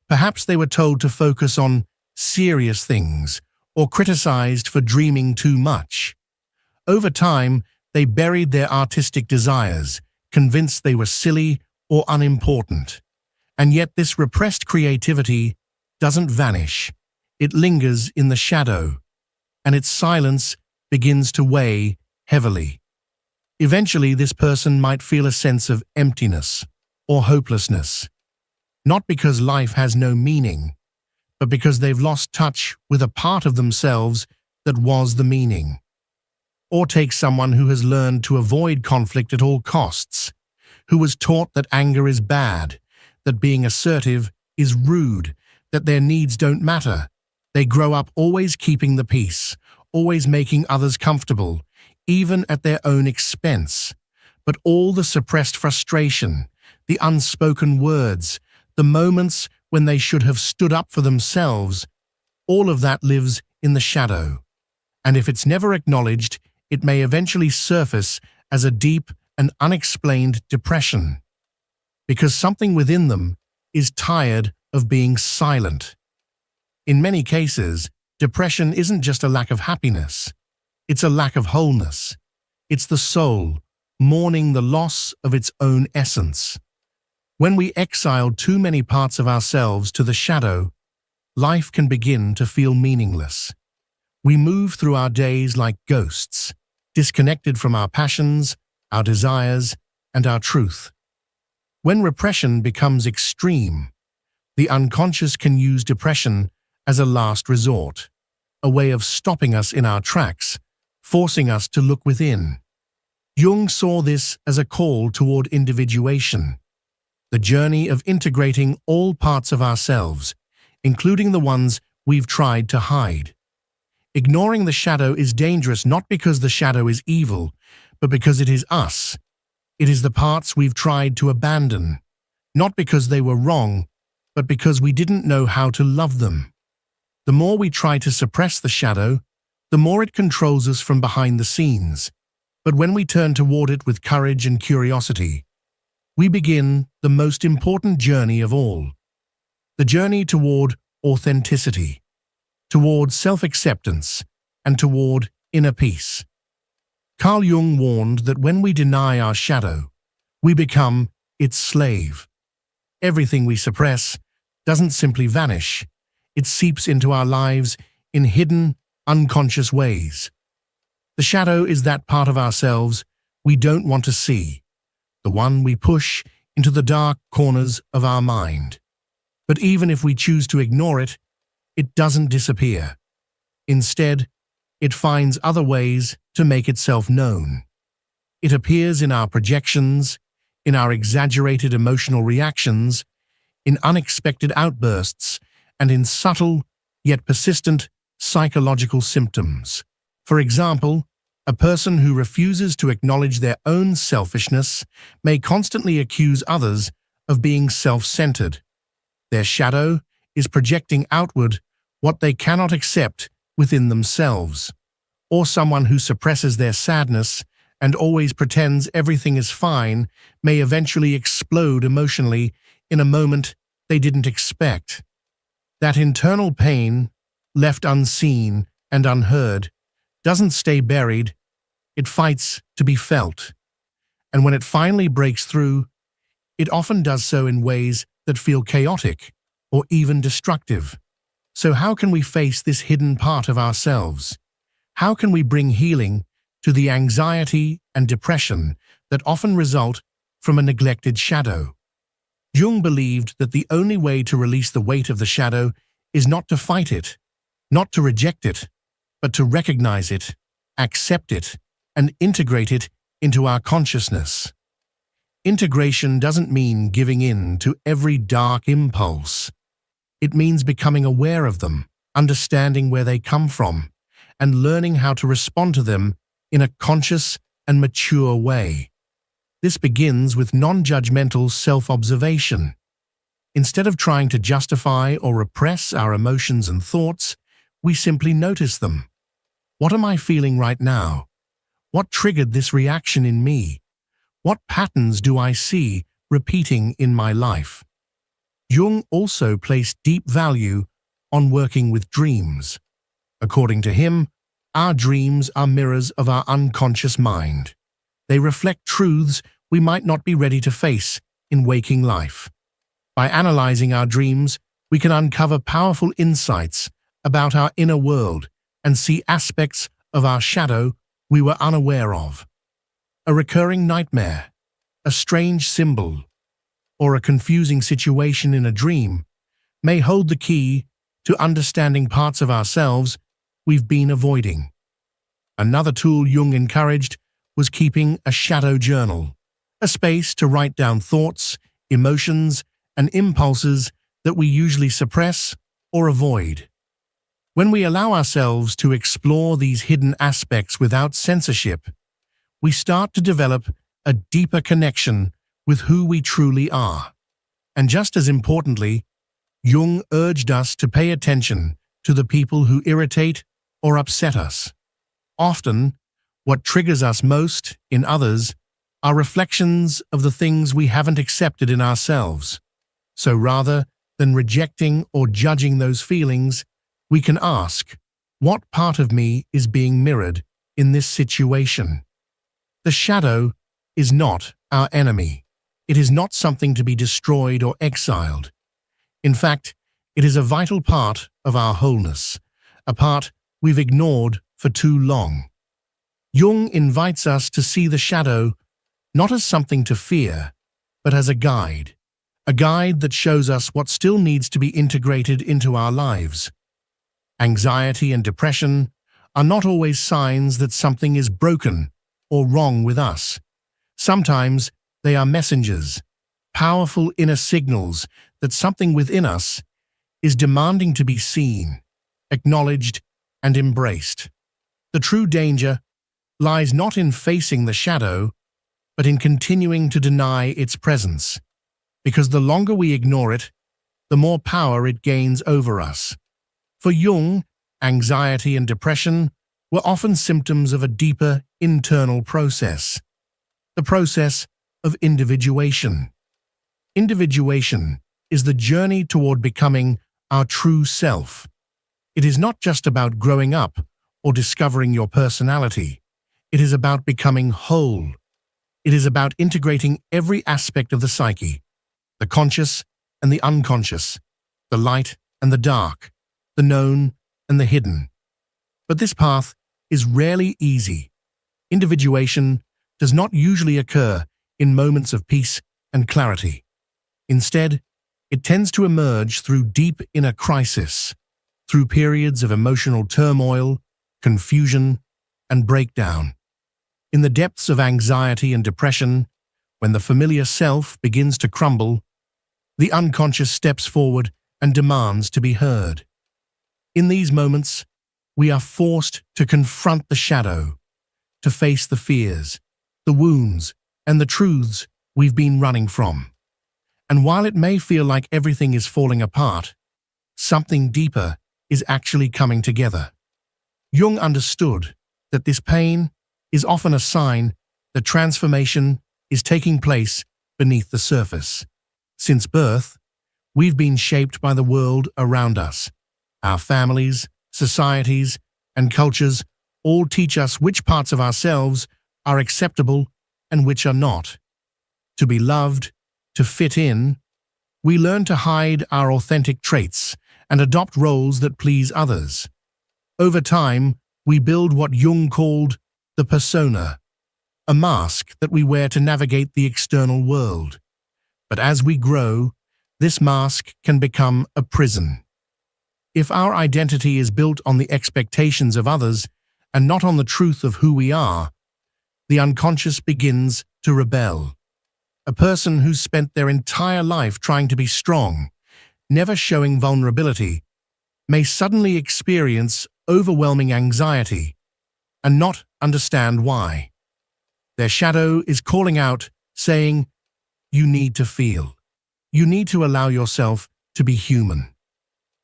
Perhaps they were told to focus on serious things or criticized for dreaming too much. Over time, they buried their artistic desires, convinced they were silly or unimportant. And yet this repressed creativity doesn't vanish. It lingers in the shadow, and its silence begins to weigh heavily. Eventually, this person might feel a sense of emptiness or hopelessness, not because life has no meaning, but because they've lost touch with a part of themselves that was the meaning. Or take someone who has learned to avoid conflict at all costs, who was taught that anger is bad, that being assertive is rude, that their needs don't matter. They grow up always keeping the peace, always making others comfortable, even at their own expense. But all the suppressed frustration, the unspoken words, the moments when they should have stood up for themselves, all of that lives in the shadow. And if it's never acknowledged, it may eventually surface as a deep and unexplained depression, because something within them is tired of being silent. In many cases, depression isn't just a lack of happiness, it's a lack of wholeness. It's the soul mourning the loss of its own essence. When we exile too many parts of ourselves to the shadow, life can begin to feel meaningless. We move through our days like ghosts, disconnected from our passions, our desires, and our truth. When repression becomes extreme, the unconscious can use depression as a last resort, a way of stopping us in our tracks, forcing us to look within. Jung saw this as a call toward individuation, the journey of integrating all parts of ourselves, including the ones we've tried to hide. Ignoring the shadow is dangerous not because the shadow is evil, but because it is us. It is the parts we've tried to abandon, not because they were wrong, but because we didn't know how to love them. The more we try to suppress the shadow, the more it controls us from behind the scenes. But when we turn toward it with courage and curiosity, we begin the most important journey of all, the journey toward authenticity, toward self-acceptance, and toward inner peace. Carl Jung warned that when we deny our shadow, we become its slave. Everything we suppress doesn't simply vanish, it seeps into our lives in hidden, unconscious ways. The shadow is that part of ourselves we don't want to see, the one we push into the dark corners of our mind. But even if we choose to ignore it, it doesn't disappear. Instead, it finds other ways to make itself known. It appears in our projections, in our exaggerated emotional reactions, in unexpected outbursts, and in subtle, yet persistent, psychological symptoms. For example, a person who refuses to acknowledge their own selfishness may constantly accuse others of being self-centered. Their shadow is projecting outward what they cannot accept within themselves. Or someone who suppresses their sadness and always pretends everything is fine may eventually explode emotionally in a moment they didn't expect. That internal pain, left unseen and unheard, doesn't stay buried, it fights to be felt. And when it finally breaks through, it often does so in ways that feel chaotic or even destructive. So how can we face this hidden part of ourselves? How can we bring healing to the anxiety and depression that often result from a neglected shadow? Jung believed that the only way to release the weight of the shadow is not to fight it, not to reject it, but to recognize it, accept it, and integrate it into our consciousness. Integration doesn't mean giving in to every dark impulse. It means becoming aware of them, understanding where they come from, and learning how to respond to them in a conscious and mature way. This begins with non-judgmental self-observation. Instead of trying to justify or repress our emotions and thoughts, we simply notice them. What am I feeling right now? What triggered this reaction in me? What patterns do I see repeating in my life? Jung also placed deep value on working with dreams. According to him, our dreams are mirrors of our unconscious mind. They reflect truths we might not be ready to face in waking life. By analyzing our dreams, we can uncover powerful insights about our inner world and see aspects of our shadow we were unaware of. A recurring nightmare, a strange symbol, or a confusing situation in a dream may hold the key to understanding parts of ourselves we've been avoiding. Another tool Jung encouraged was keeping a shadow journal, a space to write down thoughts, emotions, and impulses that we usually suppress or avoid. When we allow ourselves to explore these hidden aspects without censorship, we start to develop a deeper connection with who we truly are. And just as importantly, Jung urged us to pay attention to the people who irritate or upset us. Often, what triggers us most in others are reflections of the things we haven't accepted in ourselves. So rather than rejecting or judging those feelings, we can ask, what part of me is being mirrored in this situation? The shadow is not our enemy. It is not something to be destroyed or exiled. In fact, it is a vital part of our wholeness, a part we've ignored for too long. Jung invites us to see the shadow not as something to fear, but as a guide that shows us what still needs to be integrated into our lives. Anxiety and depression are not always signs that something is broken or wrong with us. Sometimes they are messengers, powerful inner signals that something within us is demanding to be seen, acknowledged, and embraced. The true danger lies not in facing the shadow, but in continuing to deny its presence, because the longer we ignore it, the more power it gains over us. For Jung, anxiety and depression were often symptoms of a deeper internal process, the process of individuation. Individuation is the journey toward becoming our true self. It is not just about growing up or discovering your personality. It is about becoming whole. It is about integrating every aspect of the psyche, the conscious and the unconscious, the light and the dark, the known and the hidden. But this path is rarely easy. Individuation does not usually occur in moments of peace and clarity. Instead, it tends to emerge through deep inner crisis, through periods of emotional turmoil, confusion, and breakdown. In the depths of anxiety and depression, when the familiar self begins to crumble, the unconscious steps forward and demands to be heard. In these moments, we are forced to confront the shadow, to face the fears, the wounds, and the truths we've been running from. And while it may feel like everything is falling apart, something deeper is actually coming together. Jung understood that this pain is often a sign that transformation is taking place beneath the surface. Since birth, we've been shaped by the world around us. Our families, societies, and cultures all teach us which parts of ourselves are acceptable and which are not. To be loved, to fit in, we learn to hide our authentic traits and adopt roles that please others. Over time, we build what Jung called the persona, a mask that we wear to navigate the external world. But as we grow, this mask can become a prison. If our identity is built on the expectations of others and not on the truth of who we are, the unconscious begins to rebel. A person who's spent their entire life trying to be strong, never showing vulnerability, may suddenly experience overwhelming anxiety and not understand why. Their shadow is calling out, saying, "You need to feel. You need to allow yourself to be human."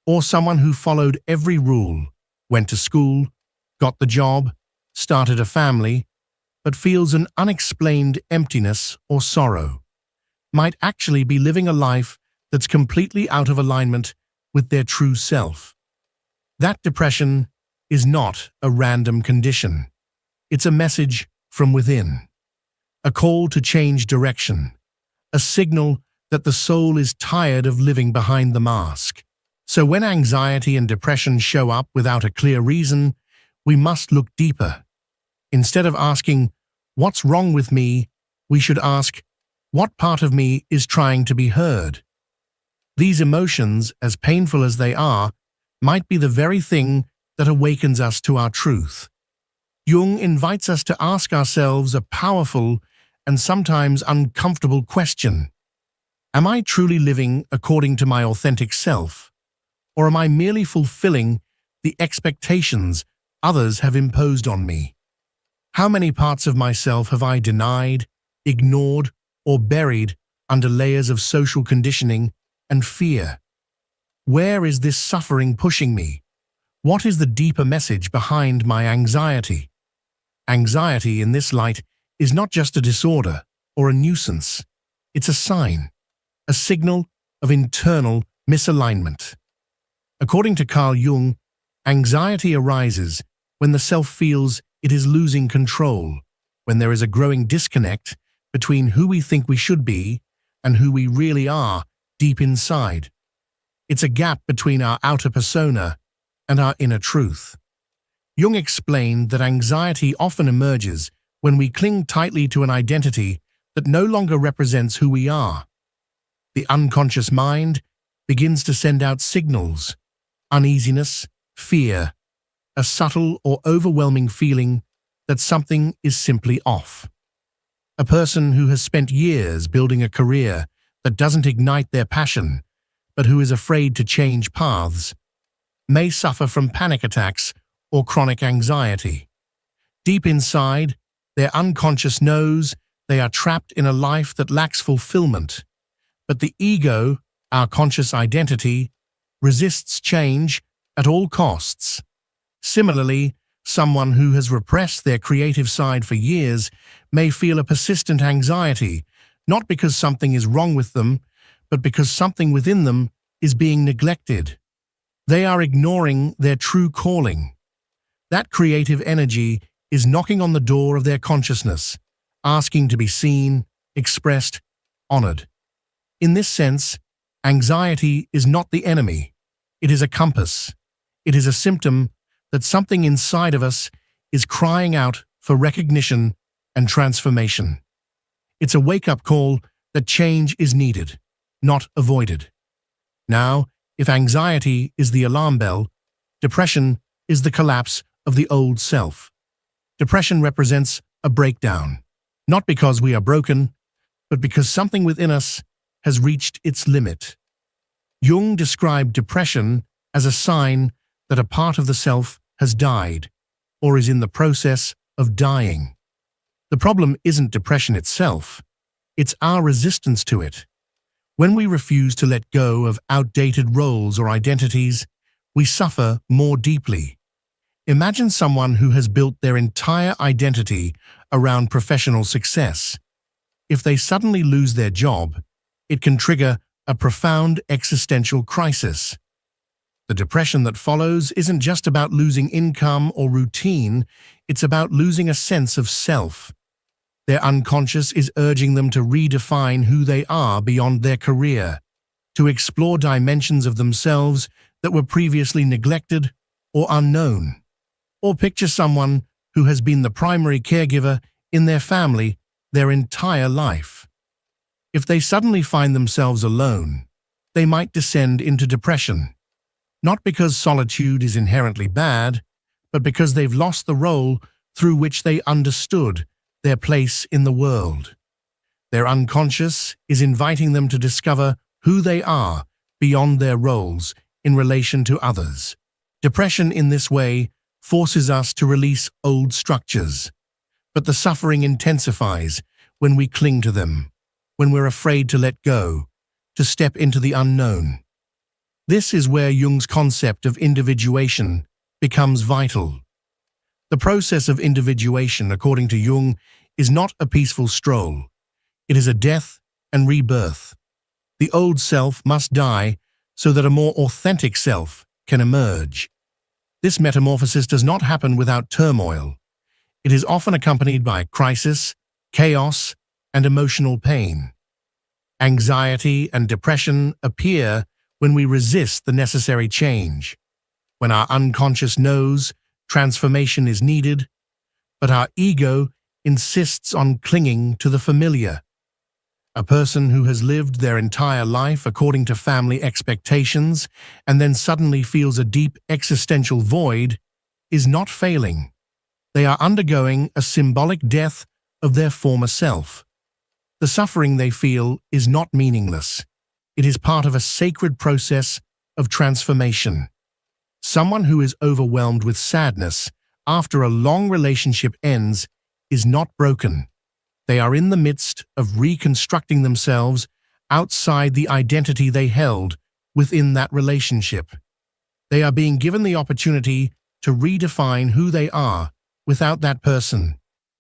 Or someone who followed every rule, went to school, got the job, started a family, but feels an unexplained emptiness or sorrow, might actually be living a life that's completely out of alignment with their true self. That depression is not a random condition. It's a message from within, a call to change direction, a signal that the soul is tired of living behind the mask. So when anxiety and depression show up without a clear reason, we must look deeper. Instead of asking, "What's wrong with me?" we should ask, "What part of me is trying to be heard?" These emotions, as painful as they are, might be the very thing that awakens us to our truth. Jung invites us to ask ourselves a powerful and sometimes uncomfortable question. Am I truly living according to my authentic self? Or am I merely fulfilling the expectations others have imposed on me? How many parts of myself have I denied, ignored, or buried under layers of social conditioning and fear? Where is this suffering pushing me? What is the deeper message behind my anxiety? Anxiety in this light is not just a disorder or a nuisance. It's a sign, a signal of internal misalignment. According to Carl Jung, anxiety arises when the self feels it is losing control, when there is a growing disconnect between who we think we should be and who we really are deep inside. It's a gap between our outer persona and our inner truth. Jung explained that anxiety often emerges when we cling tightly to an identity that no longer represents who we are. The unconscious mind begins to send out signals: uneasiness, fear, a subtle or overwhelming feeling that something is simply off. A person who has spent years building a career that doesn't ignite their passion, but who is afraid to change paths, may suffer from panic attacks or chronic anxiety. Deep inside, their unconscious knows they are trapped in a life that lacks fulfillment, but the ego, our conscious identity, resists change at all costs. Similarly, someone who has repressed their creative side for years may feel a persistent anxiety, not because something is wrong with them, but because something within them is being neglected. They are ignoring their true calling. That creative energy is knocking on the door of their consciousness, asking to be seen, expressed, honored. In this sense, anxiety is not the enemy. It is a compass. It is a symptom that something inside of us is crying out for recognition and transformation. It's a wake-up call that change is needed, not avoided. Now, if anxiety is the alarm bell, depression is the collapse of the old self. Depression represents a breakdown, not because we are broken, but because something within us has reached its limit. Jung described depression as a sign that a part of the self has died, or is in the process of dying. The problem isn't depression itself, it's our resistance to it. When we refuse to let go of outdated roles or identities, we suffer more deeply. Imagine someone who has built their entire identity around professional success. If they suddenly lose their job, it can trigger a profound existential crisis. The depression that follows isn't just about losing income or routine, it's about losing a sense of self. Their unconscious is urging them to redefine who they are beyond their career, to explore dimensions of themselves that were previously neglected or unknown. Or picture someone who has been the primary caregiver in their family their entire life. If they suddenly find themselves alone, they might descend into depression. Not because solitude is inherently bad, but because they've lost the role through which they understood their place in the world. Their unconscious is inviting them to discover who they are beyond their roles in relation to others. Depression in this way forces us to release old structures, but the suffering intensifies when we cling to them, when we're afraid to let go, to step into the unknown. This is where Jung's concept of individuation becomes vital. The process of individuation, according to Jung, is not a peaceful stroll. It is a death and rebirth. The old self must die so that a more authentic self can emerge. This metamorphosis does not happen without turmoil. It is often accompanied by crisis, chaos, and emotional pain. Anxiety and depression appear when we resist the necessary change, when our unconscious knows transformation is needed, but our ego insists on clinging to the familiar. A person who has lived their entire life according to family expectations and then suddenly feels a deep existential void is not failing. They are undergoing a symbolic death of their former self. The suffering they feel is not meaningless. It is part of a sacred process of transformation. Someone who is overwhelmed with sadness after a long relationship ends is not broken. They are in the midst of reconstructing themselves outside the identity they held within that relationship. They are being given the opportunity to redefine who they are without that person,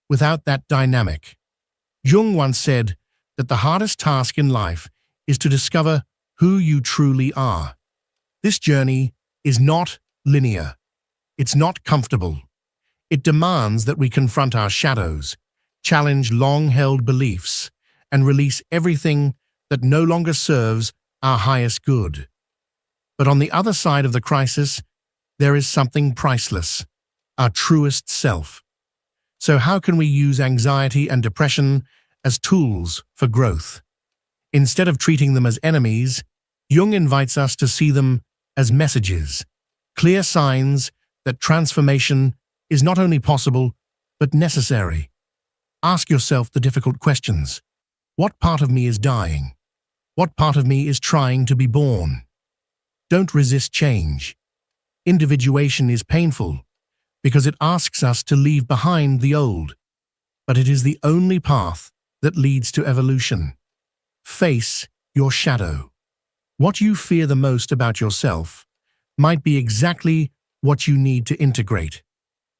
without that dynamic. Jung once said that the hardest task in life is to discover who you truly are. This journey is not linear. It's not comfortable. It demands that we confront our shadows, challenge long-held beliefs, and release everything that no longer serves our highest good. But on the other side of the crisis, there is something priceless, our truest self. So how can we use anxiety and depression as tools for growth? Instead of treating them as enemies, Jung invites us to see them as messages, clear signs that transformation is not only possible, but necessary. Ask yourself the difficult questions. What part of me is dying? What part of me is trying to be born? Don't resist change. Individuation is painful because it asks us to leave behind the old, but it is the only path that leads to evolution. Face your shadow. What you fear the most about yourself might be exactly what you need to integrate.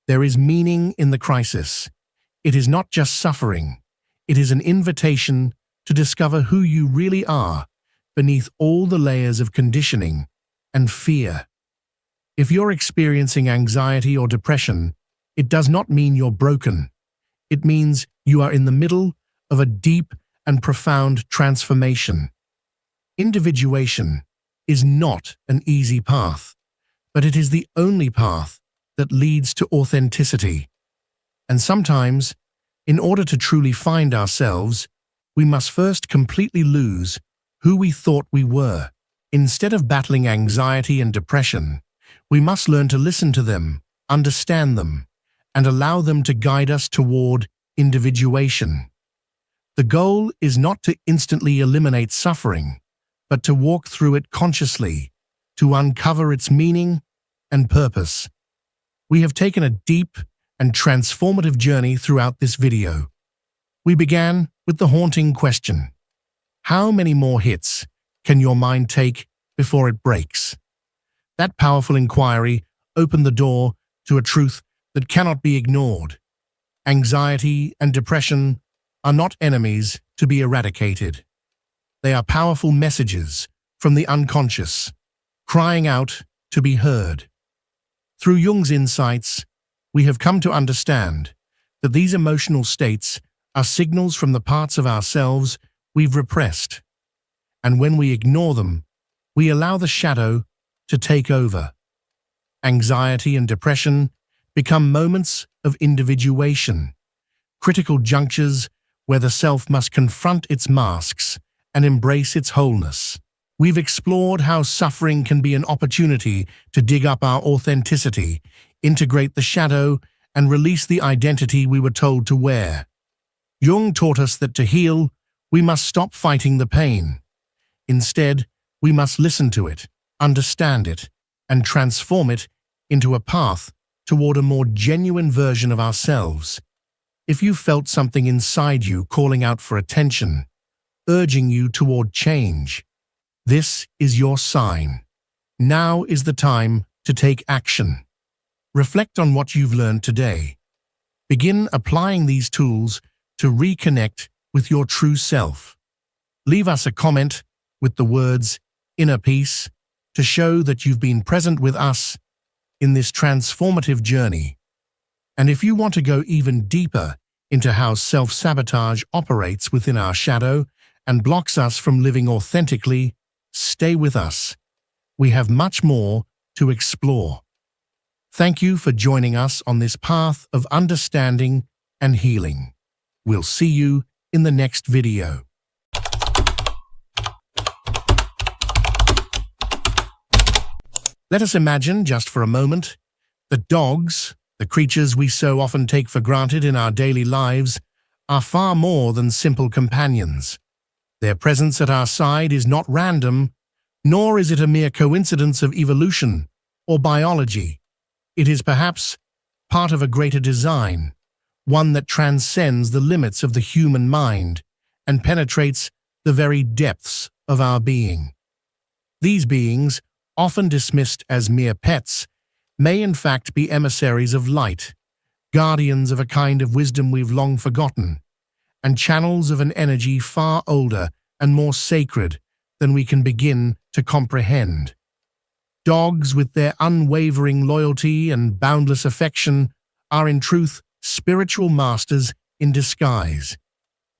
There is meaning in the crisis. It is not just suffering. It is an invitation to discover who you really are beneath all the layers of conditioning and fear. If you're experiencing anxiety or depression, it does not mean you're broken. It means you are in the middle of a deep and profound transformation. Individuation is not an easy path, but it is the only path that leads to authenticity. And sometimes, in order to truly find ourselves, we must first completely lose who we thought we were. Instead of battling anxiety and depression, we must learn to listen to them, understand them, and allow them to guide us toward individuation. The goal is not to instantly eliminate suffering, but to walk through it consciously, to uncover its meaning and purpose. We have taken a deep and transformative journey throughout this video. We began with the haunting question: how many more hits can your mind take before it breaks? That powerful inquiry opened the door to a truth that cannot be ignored. Anxiety and depression are not enemies to be eradicated. They are powerful messages from the unconscious, crying out to be heard. Through Jung's insights, we have come to understand that these emotional states are signals from the parts of ourselves we've repressed. And when we ignore them, we allow the shadow to take over. Anxiety and depression become moments of individuation, critical junctures where the self must confront its masks and embrace its wholeness. We've explored how suffering can be an opportunity to dig up our authenticity, integrate the shadow, and release the identity we were told to wear. Jung taught us that to heal, we must stop fighting the pain. Instead, we must listen to it, understand it, and transform it into a path toward a more genuine version of ourselves. If you felt something inside you calling out for attention, urging you toward change, this is your sign. Now is the time to take action. Reflect on what you've learned today. Begin applying these tools to reconnect with your true self. Leave us a comment with the words "inner peace" to show that you've been present with us in this transformative journey. And if you want to go even deeper into how self-sabotage operates within our shadow and blocks us from living authentically, stay with us. We have much more to explore. Thank you for joining us on this path of understanding and healing. We'll see you in the next video. Let us imagine, just for a moment, that dogs, the creatures we so often take for granted in our daily lives, are far more than simple companions. Their presence at our side is not random, nor is it a mere coincidence of evolution or biology. It is perhaps part of a greater design, one that transcends the limits of the human mind and penetrates the very depths of our being. These beings, often dismissed as mere pets, may in fact be emissaries of light, guardians of a kind of wisdom we've long forgotten, and channels of an energy far older and more sacred than we can begin to comprehend. Dogs, with their unwavering loyalty and boundless affection, are in truth spiritual masters in disguise.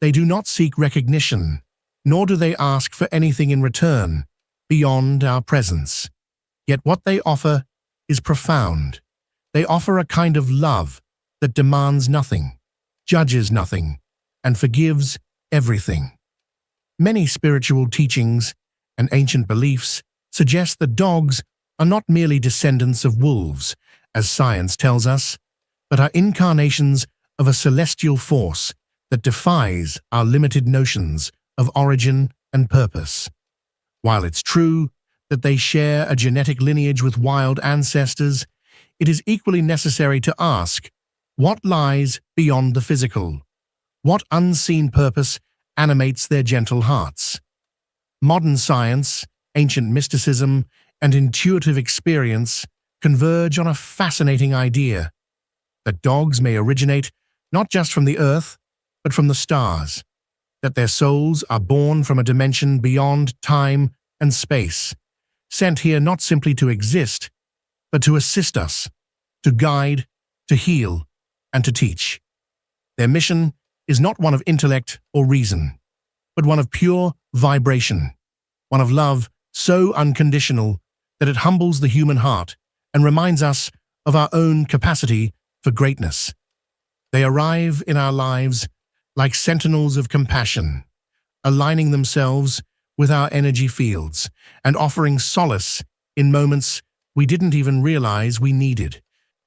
They do not seek recognition, nor do they ask for anything in return beyond our presence. Yet what they offer is profound. They offer a kind of love that demands nothing, judges nothing, and forgives everything. Many spiritual teachings and ancient beliefs suggest that dogs are not merely descendants of wolves, as science tells us, but are incarnations of a celestial force that defies our limited notions of origin and purpose. While it's true that they share a genetic lineage with wild ancestors, it is equally necessary to ask, what lies beyond the physical? What unseen purpose animates their gentle hearts? Modern science, ancient mysticism, and intuitive experience converge on a fascinating idea: that dogs may originate not just from the earth, but from the stars. that their souls are born from a dimension beyond time and space, sent here not simply to exist, but to assist us, to guide, to heal, and to teach. Their mission is not one of intellect or reason, but one of pure vibration, one of love so unconditional that it humbles the human heart and reminds us of our own capacity for greatness. They arrive in our lives like sentinels of compassion, aligning themselves with our energy fields and offering solace in moments we didn't even realize we needed.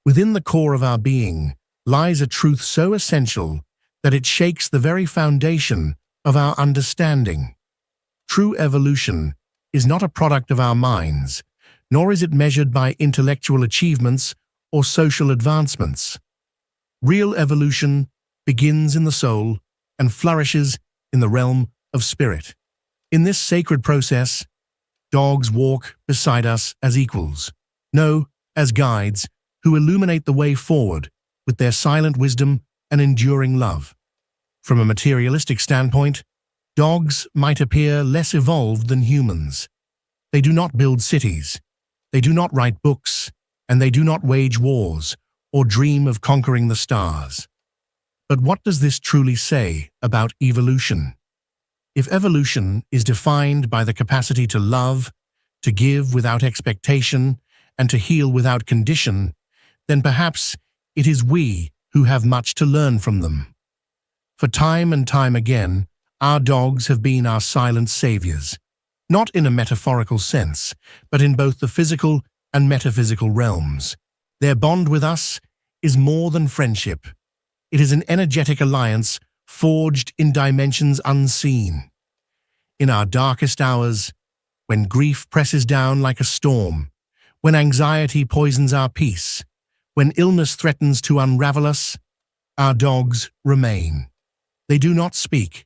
Within the core of our being lies a truth so essential that it shakes the very foundation of our understanding. True evolution is not a product of our minds, nor is it measured by intellectual achievements or social advancements. Real evolution begins in the soul and flourishes in the realm of spirit. In this sacred process, dogs walk beside us as equals, no, as guides who illuminate the way forward with their silent wisdom and enduring love. From a materialistic standpoint, dogs might appear less evolved than humans. They do not build cities, they do not write books, and they do not wage wars or dream of conquering the stars. But what does this truly say about evolution? If evolution is defined by the capacity to love, to give without expectation, and to heal without condition, then perhaps it is we who have much to learn from them. For time and time again, our dogs have been our silent saviors, not in a metaphorical sense, but in both the physical and metaphysical realms. Their bond with us is more than friendship. It is an energetic alliance forged in dimensions unseen. In our darkest hours, when grief presses down like a storm, when anxiety poisons our peace, when illness threatens to unravel us, our dogs remain. They do not speak,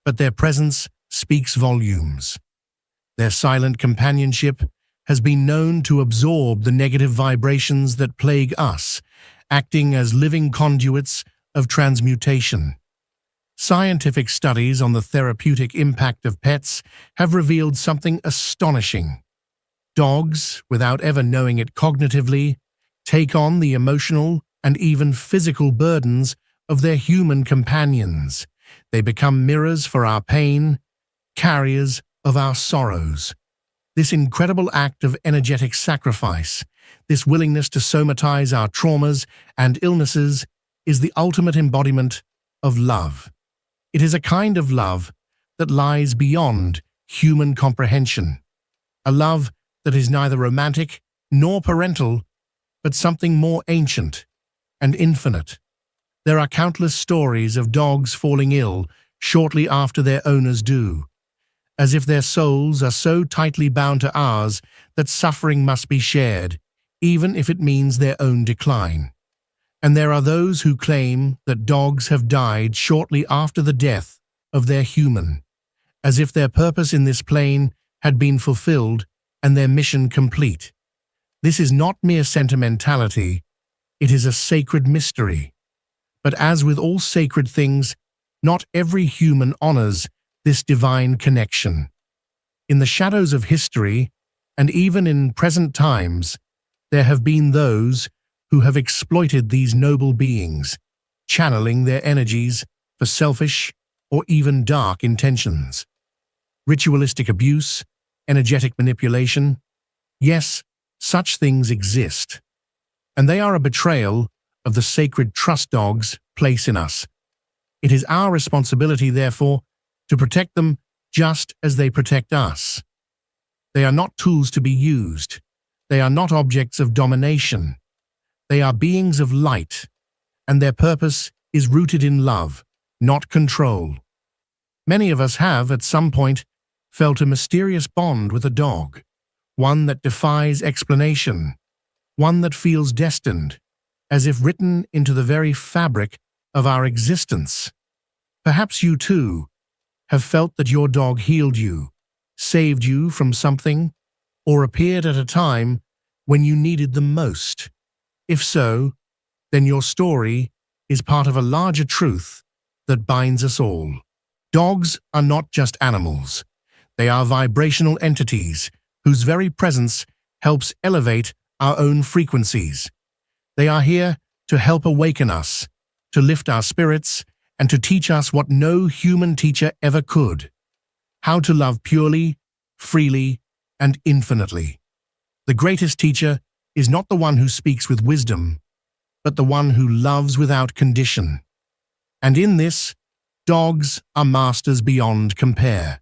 but their presence speaks volumes. Their silent companionship has been known to absorb the negative vibrations that plague us, acting as living conduits of transmutation. Scientific studies on the therapeutic impact of pets have revealed something astonishing. Dogs, without ever knowing it cognitively, take on the emotional and even physical burdens of their human companions. They become mirrors for our pain, carriers of our sorrows. This incredible act of energetic sacrifice, this willingness to somatize our traumas and illnesses, is the ultimate embodiment of love. It is a kind of love that lies beyond human comprehension, a love that is neither romantic nor parental, but something more ancient and infinite. There are countless stories of dogs falling ill shortly after their owners do, as if their souls are so tightly bound to ours that suffering must be shared, even if it means their own decline. And there are those who claim that dogs have died shortly after the death of their human, as if their purpose in this plane had been fulfilled and their mission complete. This is not mere sentimentality, it is a sacred mystery. But as with all sacred things, not every human honors this divine connection. In the shadows of history, and even in present times, there have been those who have exploited these noble beings, channeling their energies for selfish or even dark intentions. Ritualistic abuse, energetic manipulation, yes, such things exist. And they are a betrayal of the sacred trust dogs place in us. It is our responsibility, therefore, to protect them just as they protect us. They are not tools to be used. They are not objects of domination. They are beings of light, and their purpose is rooted in love, not control. Many of us have, at some point, felt a mysterious bond with a dog, one that defies explanation, one that feels destined, as if written into the very fabric of our existence. Perhaps you, too, have felt that your dog healed you, saved you from something, or appeared at a time when you needed them most. If so, then your story is part of a larger truth that binds us all. Dogs are not just animals. They are vibrational entities whose very presence helps elevate our own frequencies. They are here to help awaken us, to lift our spirits, and to teach us what no human teacher ever could: how to love purely, freely, and infinitely. The greatest teacher is not the one who speaks with wisdom, but the one who loves without condition. And in this, dogs are masters beyond compare.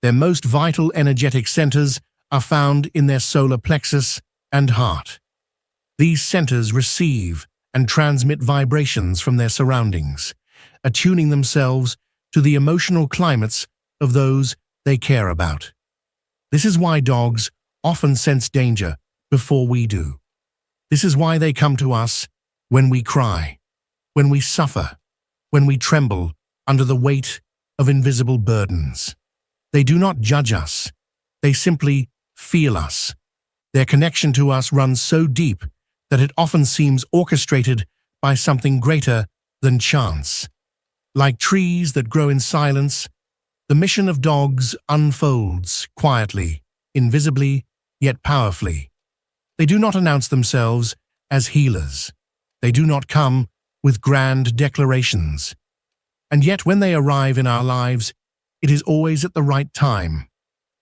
Their most vital energetic centers are found in their solar plexus and heart. These centers receive and transmit vibrations from their surroundings, attuning themselves to the emotional climates of those they care about. This is why dogs often sense danger before we do. This is why they come to us when we cry, when we suffer, when we tremble under the weight of invisible burdens. They do not judge us. They simply feel us. Their connection to us runs so deep that it often seems orchestrated by something greater than chance. Like trees that grow in silence, the mission of dogs unfolds quietly, invisibly, yet powerfully. They do not announce themselves as healers. They do not come with grand declarations. And yet when they arrive in our lives, it is always at the right time,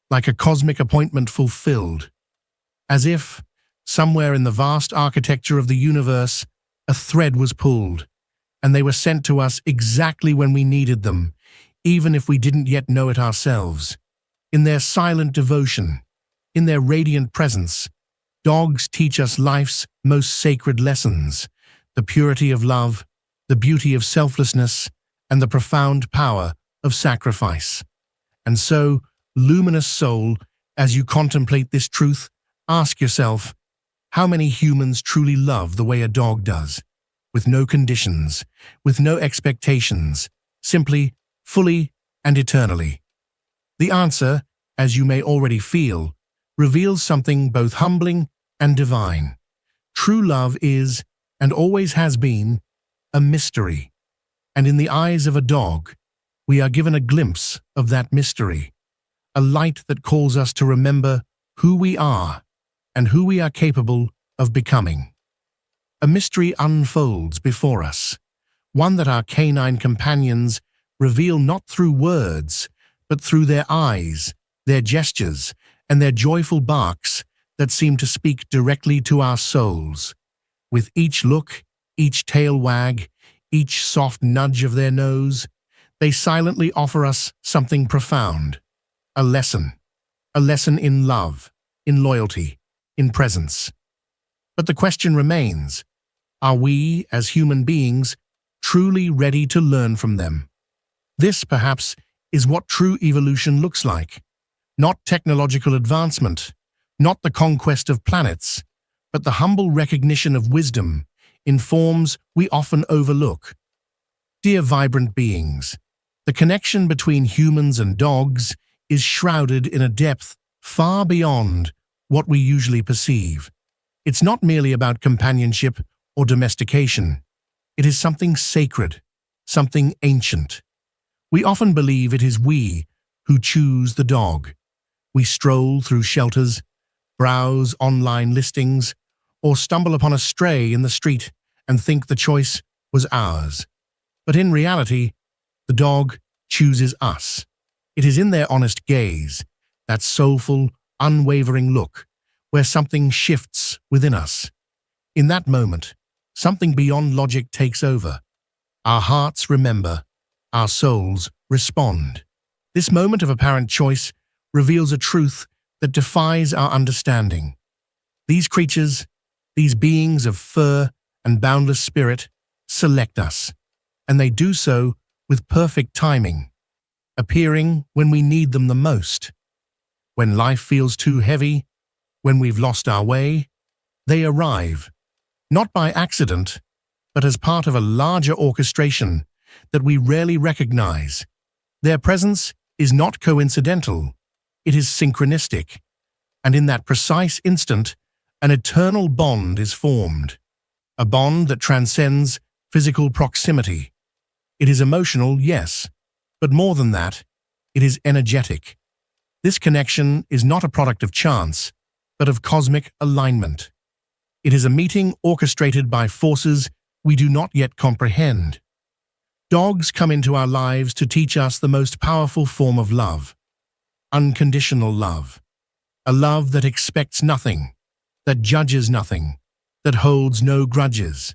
like a cosmic appointment fulfilled. As if, somewhere in the vast architecture of the universe, a thread was pulled, and they were sent to us exactly when we needed them, even if we didn't yet know it ourselves. In their silent devotion, in their radiant presence, dogs teach us life's most sacred lessons: the purity of love, the beauty of selflessness, and the profound power of sacrifice. And so, luminous soul, as you contemplate this truth, ask yourself, how many humans truly love the way a dog does? With no conditions, with no expectations, simply, fully, and eternally. The answer, as you may already feel, reveals something both humbling and divine. True love is, and always has been, a mystery. And in the eyes of a dog, we are given a glimpse of that mystery, a light that calls us to remember who we are and who we are capable of becoming. A mystery unfolds before us, one that our canine companions reveal not through words, but through their eyes, their gestures, and their joyful barks that seem to speak directly to our souls. With each look, each tail wag, each soft nudge of their nose, they silently offer us something profound, a lesson in love, in loyalty, in presence. But the question remains, are we, as human beings, truly ready to learn from them? This, perhaps, is what true evolution looks like. Not technological advancement, not the conquest of planets, but the humble recognition of wisdom in forms we often overlook. Dear vibrant beings, the connection between humans and dogs is shrouded in a depth far beyond what we usually perceive. It's not merely about companionship or domestication. It is something sacred, something ancient. We often believe it is we who choose the dog. We stroll through shelters, browse online listings, or stumble upon a stray in the street and think the choice was ours. But in reality, the dog chooses us. It is in their honest gaze, that soulful, unwavering look, where something shifts within us. In that moment, something beyond logic takes over. Our hearts remember, our souls respond. This moment of apparent choice reveals a truth that defies our understanding. These creatures, these beings of fur and boundless spirit, select us, and they do so with perfect timing, appearing when we need them the most. When life feels too heavy, when we've lost our way, they arrive, not by accident, but as part of a larger orchestration that we rarely recognize. Their presence is not coincidental, it is synchronistic, and in that precise instant, an eternal bond is formed, a bond that transcends physical proximity. It is emotional, yes, But more than that, it is energetic. This connection is not a product of chance, but of cosmic alignment. It is a meeting orchestrated by forces we do not yet comprehend. Dogs come into our lives to teach us the most powerful form of love: unconditional love. A love that expects nothing, that judges nothing, that holds no grudges.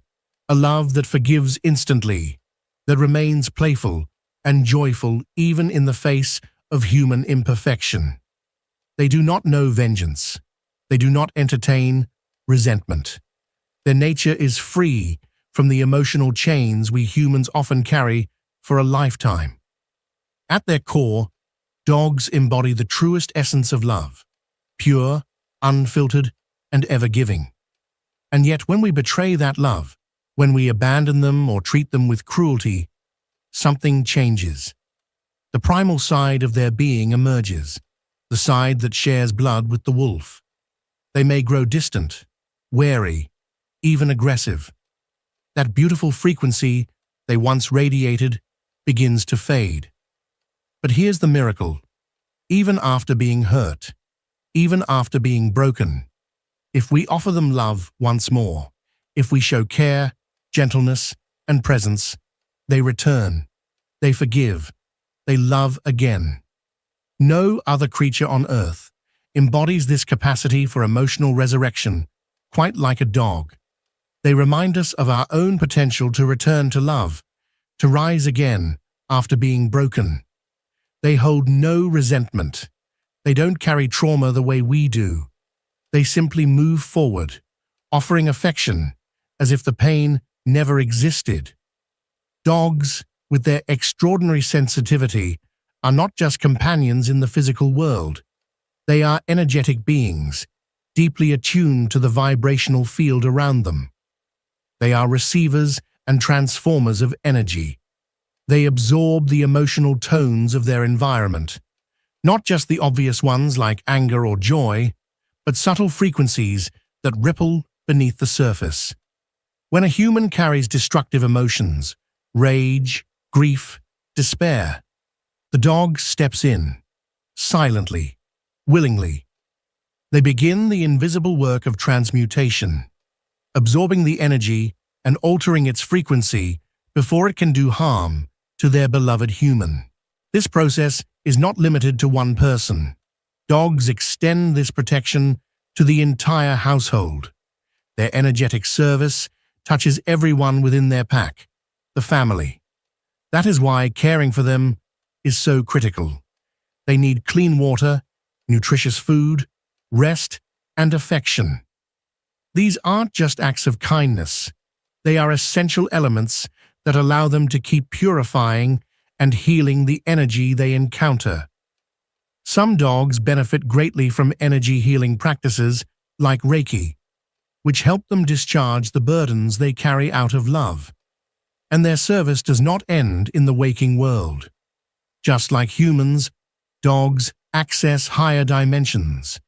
A love that forgives instantly, that remains playful and joyful even in the face of human imperfection. They do not know vengeance. They do not entertain resentment. Their nature is free from the emotional chains we humans often carry for a lifetime. At their core, dogs embody the truest essence of love: pure, unfiltered, and ever-giving. And yet when we betray that love, when we abandon them or treat them with cruelty, something changes. The primal side of their being emerges, the side that shares blood with the wolf. They may grow distant, wary, even aggressive. That beautiful frequency they once radiated begins to fade. But here's the miracle. Even after being hurt, even after being broken, if we offer them love once more, if we show care, gentleness, and presence, they return, they forgive, they love again. No other creature on earth embodies this capacity for emotional resurrection, quite like a dog. They remind us of our own potential to return to love, to rise again after being broken. They hold no resentment. They don't carry trauma the way we do. They simply move forward, offering affection as if the pain never existed. Dogs, with their extraordinary sensitivity, are not just companions in the physical world. They are energetic beings, deeply attuned to the vibrational field around them. They are receivers and transformers of energy. They absorb the emotional tones of their environment, not just the obvious ones like anger or joy, but subtle frequencies that ripple beneath the surface. When a human carries destructive emotions, rage, grief, despair, the dog steps in, silently, willingly. They begin the invisible work of transmutation, absorbing the energy and altering its frequency before it can do harm to their beloved human. This process is not limited to one person. Dogs extend this protection to the entire household. Their energetic service touches everyone within their pack, the family. That is why caring for them is so critical. They need clean water, nutritious food, rest, and affection. These aren't just acts of kindness. They are essential elements that allow them to keep purifying and healing the energy they encounter. Some dogs benefit greatly from energy healing practices like Reiki, which help them discharge the burdens they carry out of love. And their service does not end in the waking world. Just like humans, dogs access higher dimensions.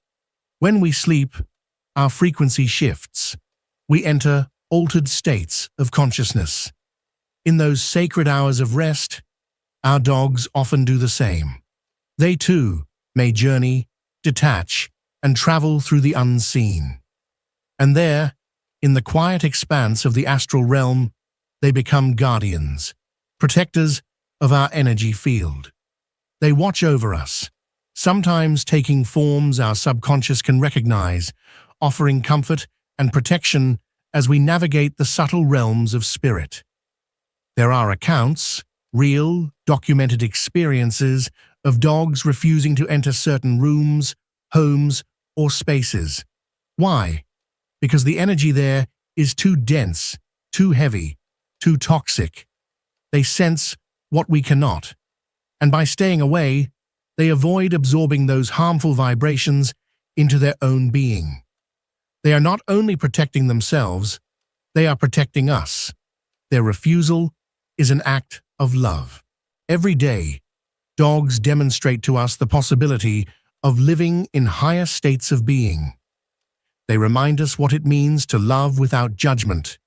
When we sleep, our frequency shifts. We enter altered states of consciousness. In those sacred hours of rest, our dogs often do the same. They too may journey, detach, and travel through the unseen. And there, in the quiet expanse of the astral realm, they become guardians, protectors of our energy field. They watch over us, sometimes taking forms our subconscious can recognize, offering comfort and protection as we navigate the subtle realms of spirit. There are accounts, real, documented experiences of dogs refusing to enter certain rooms, homes, or spaces. Why? Because the energy there is too dense, too heavy, too toxic. They sense what we cannot, and by staying away, they avoid absorbing those harmful vibrations into their own being. They are not only protecting themselves, they are protecting us. Their refusal is an act of love. Every day, dogs demonstrate to us the possibility of living in higher states of being. They remind us what it means to love without judgment,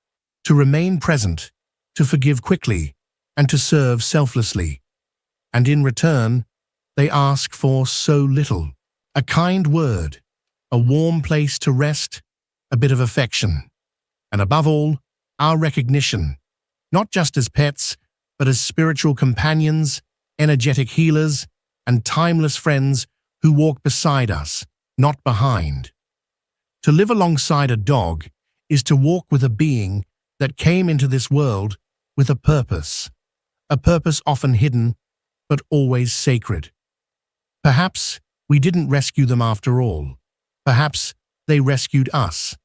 to remain present, to forgive quickly, and to serve selflessly. and in return, they ask for so little. A kind word, a warm place to rest, a bit of affection, and above all, our recognition, not just as pets, but as spiritual companions, energetic healers, and timeless friends who walk beside us, not behind. To live alongside a dog is to walk with a being that came into this world with a purpose often hidden, but always sacred. Perhaps we didn't rescue them after all. Perhaps they rescued us.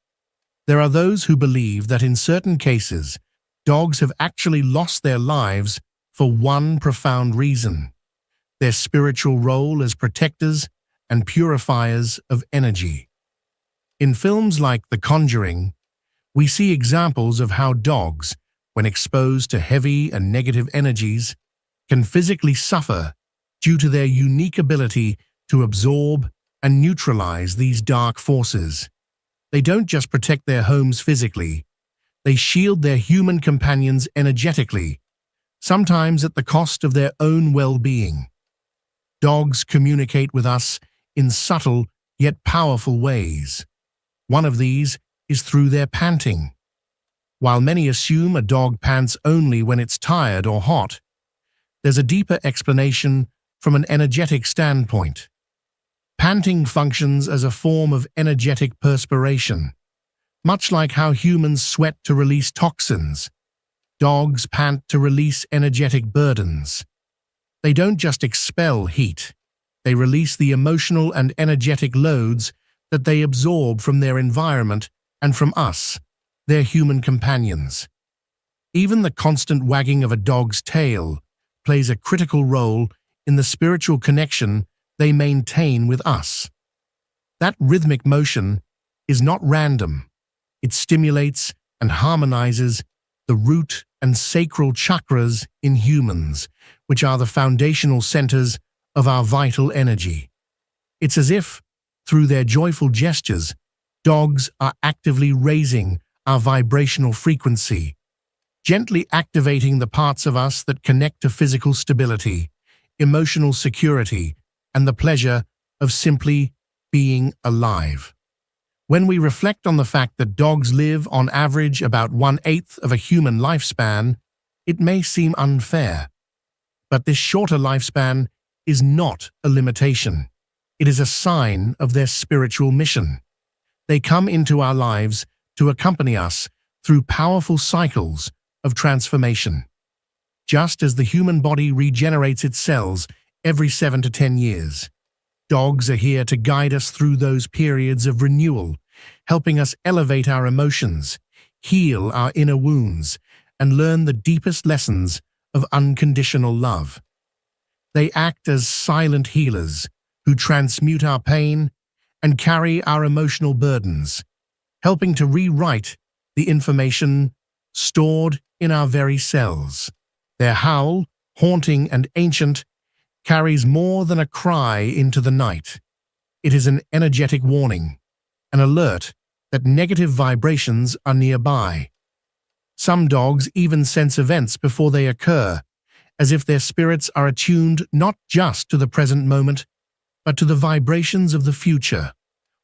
There are those who believe that in certain cases, dogs have actually lost their lives for one profound reason: their spiritual role as protectors and purifiers of energy. In films like The Conjuring, we see examples of how dogs, when exposed to heavy and negative energies, can physically suffer due to their unique ability to absorb and neutralize these dark forces. They don't just protect their homes physically, they shield their human companions energetically, sometimes at the cost of their own well-being. Dogs communicate with us in subtle yet powerful ways. One of these is through their panting. While many assume a dog pants only when it's tired or hot, there's a deeper explanation from an energetic standpoint. Panting functions as a form of energetic perspiration. Much like how humans sweat to release toxins, dogs pant to release energetic burdens. They don't just expel heat, they release the emotional and energetic loads that they absorb from their environment and from us, their human companions. Even the constant wagging of a dog's tail plays a critical role in the spiritual connection they maintain with us. That rhythmic motion is not random. It stimulates and harmonizes the root and sacral chakras in humans, which are the foundational centers of our vital energy. It's as if, through their joyful gestures, dogs are actively raising our vibrational frequency, gently activating the parts of us that connect to physical stability, emotional security, and the pleasure of simply being alive. When we reflect on the fact that dogs live on average about 1/8 of a human lifespan, it may seem unfair. But this shorter lifespan is not a limitation. It is a sign of their spiritual mission. They come into our lives to accompany us through powerful cycles of transformation. Just as the human body regenerates its cells every 7 to 10 years, dogs are here to guide us through those periods of renewal, helping us elevate our emotions, heal our inner wounds, and learn the deepest lessons of unconditional love. They act as silent healers who transmute our pain and carry our emotional burdens, helping to rewrite the information stored in our very cells. Their howl, haunting and ancient, carries more than a cry into the night. It is an energetic warning, an alert that negative vibrations are nearby. Some dogs even sense events before they occur, as if their spirits are attuned not just to the present moment, but to the vibrations of the future,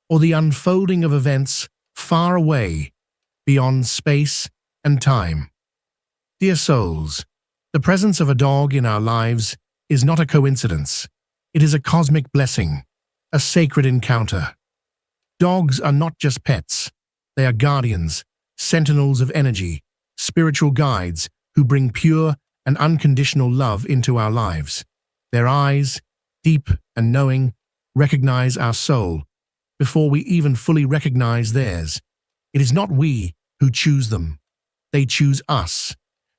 or the unfolding of events far away, beyond space and time. Dear souls, the presence of a dog in our lives is not a coincidence. It is a cosmic blessing, a sacred encounter. Dogs are not just pets. They are guardians, sentinels of energy, spiritual guides who bring pure and unconditional love into our lives. Their eyes, deep and knowing, recognize our soul before we even fully recognize theirs. It is not we who choose them. They choose us.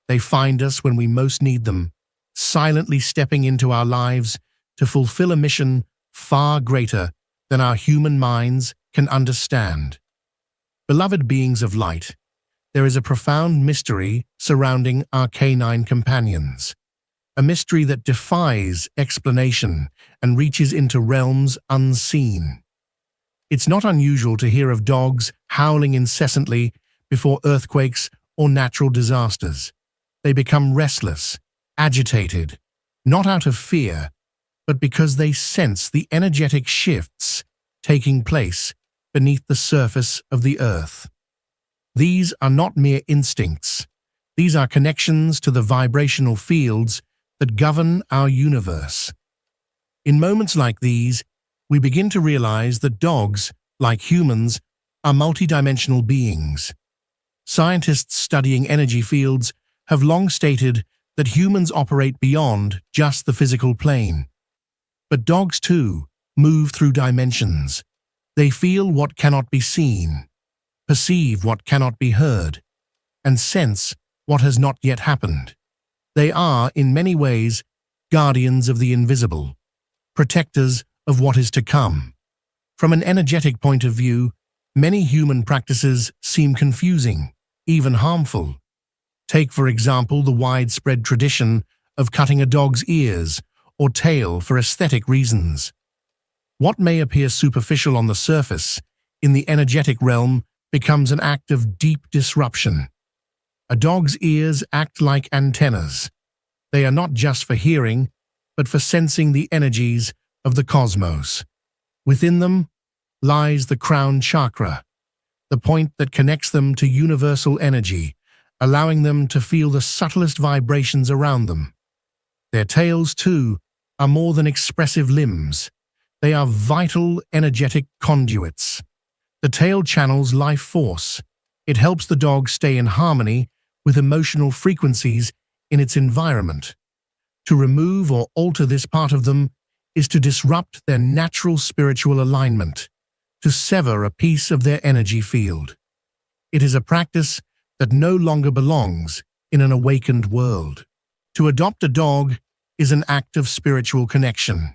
They find us when we most need them, silently stepping into our lives to fulfill a mission far greater than our human minds can understand. Beloved beings of light, there is a profound mystery surrounding our canine companions, a mystery that defies explanation and reaches into realms unseen. It's not unusual to hear of dogs howling incessantly before earthquakes or natural disasters. They become restless, agitated, not out of fear, but because they sense the energetic shifts taking place beneath the surface of the earth. These are not mere instincts. These are connections to the vibrational fields that govern our universe. In moments like these, we begin to realize that dogs, like humans, are multidimensional beings. Scientists studying energy fields have long stated that humans operate beyond just the physical plane. But dogs, too, move through dimensions. They feel what cannot be seen, perceive what cannot be heard, and sense what has not yet happened. They are, in many ways, guardians of the invisible, protectors of what is to come. From an energetic point of view, many human practices seem confusing, even harmful. Take, for example, the widespread tradition of cutting a dog's ears or tail for aesthetic reasons. What may appear superficial on the surface, in the energetic realm, becomes an act of deep disruption. A dog's ears act like antennas. They are not just for hearing, but for sensing the energies of the cosmos. Within them lies the crown chakra, the point that connects them to universal energy, allowing them to feel the subtlest vibrations around them. Their tails, too, are more than expressive limbs. They are vital, energetic conduits. The tail channels life force. It helps the dog stay in harmony with emotional frequencies in its environment. To remove or alter this part of them is to disrupt their natural spiritual alignment, to sever a piece of their energy field. It is a practice that no longer belongs in an awakened world. To adopt a dog is an act of spiritual connection.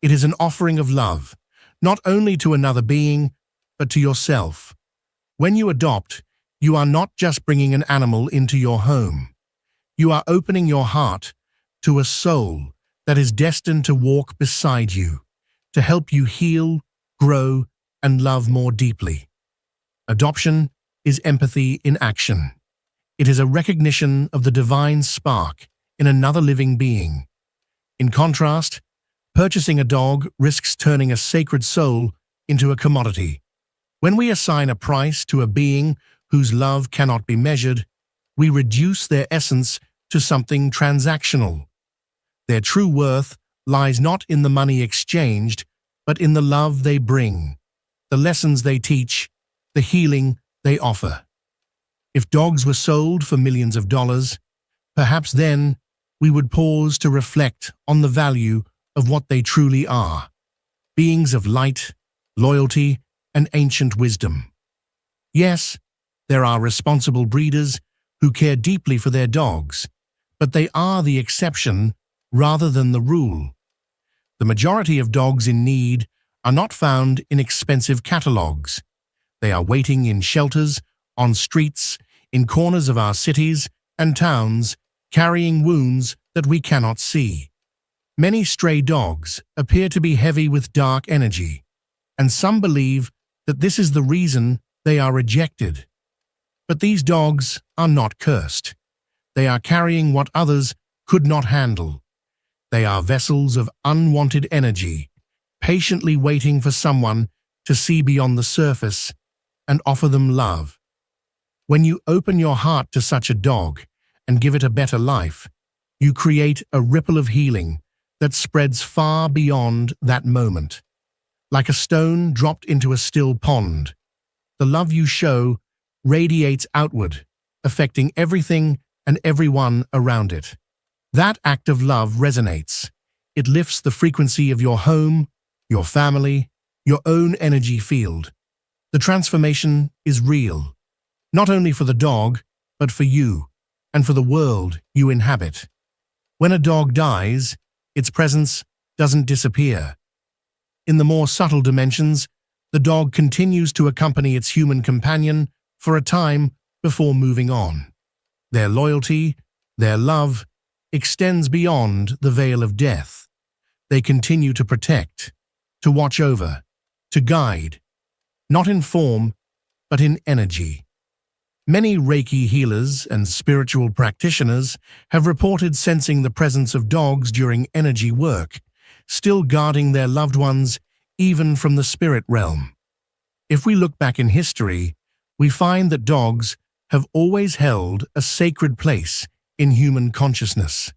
It is an offering of love, not only to another being, but to yourself. When you adopt, you are not just bringing an animal into your home. You are opening your heart to a soul that is destined to walk beside you, to help you heal, grow, and love more deeply. Adoption is empathy in action. It is a recognition of the divine spark in another living being. In contrast, purchasing a dog risks turning a sacred soul into a commodity. When we assign a price to a being whose love cannot be measured, we reduce their essence to something transactional. Their true worth lies not in the money exchanged, but in the love they bring, the lessons they teach, the healing they offer. If dogs were sold for millions of dollars, perhaps then we would pause to reflect on the value of what they truly are, beings of light, loyalty, and ancient wisdom. Yes, there are responsible breeders who care deeply for their dogs, but they are the exception rather than the rule. The majority of dogs in need are not found in expensive catalogs. They are waiting in shelters, on streets, in corners of our cities and towns, carrying wounds that we cannot see. Many stray dogs appear to be heavy with dark energy, and some believe that this is the reason they are rejected. But these dogs are not cursed. They are carrying what others could not handle. They are vessels of unwanted energy, patiently waiting for someone to see beyond the surface and offer them love. When you open your heart to such a dog and give it a better life, you create a ripple of healing that spreads far beyond that moment. Like a stone dropped into a still pond, the love you show radiates outward, affecting everything and everyone around it. That act of love resonates. It lifts the frequency of your home, your family, your own energy field. The transformation is real, not only for the dog, but for you and for the world you inhabit. When a dog dies, its presence doesn't disappear. In the more subtle dimensions, the dog continues to accompany its human companion for a time before moving on. Their loyalty, their love, extends beyond the veil of death. They continue to protect, to watch over, to guide, not in form, but in energy. Many Reiki healers and spiritual practitioners have reported sensing the presence of dogs during energy work, still guarding their loved ones even from the spirit realm. If we look back in history, we find that dogs have always held a sacred place in human consciousness.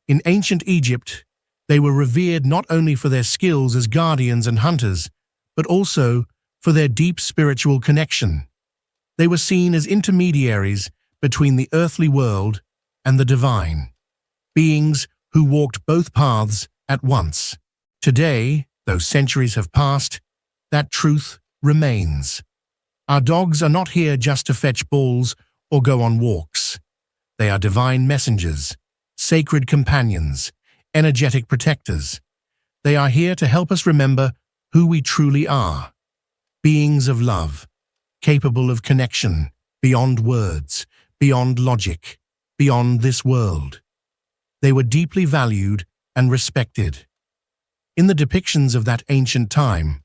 In ancient Egypt, they were revered not only for their skills as guardians and hunters, but also for their deep spiritual connection. They were seen as intermediaries between the earthly world and the divine, beings who walked both paths at once. Today, though centuries have passed, that truth remains. Our dogs are not here just to fetch balls or go on walks. They are divine messengers, sacred companions, energetic protectors. They are here to help us remember who we truly are. Beings of love, capable of connection, beyond words, beyond logic, beyond this world. They were deeply valued and respected. In the depictions of that ancient time,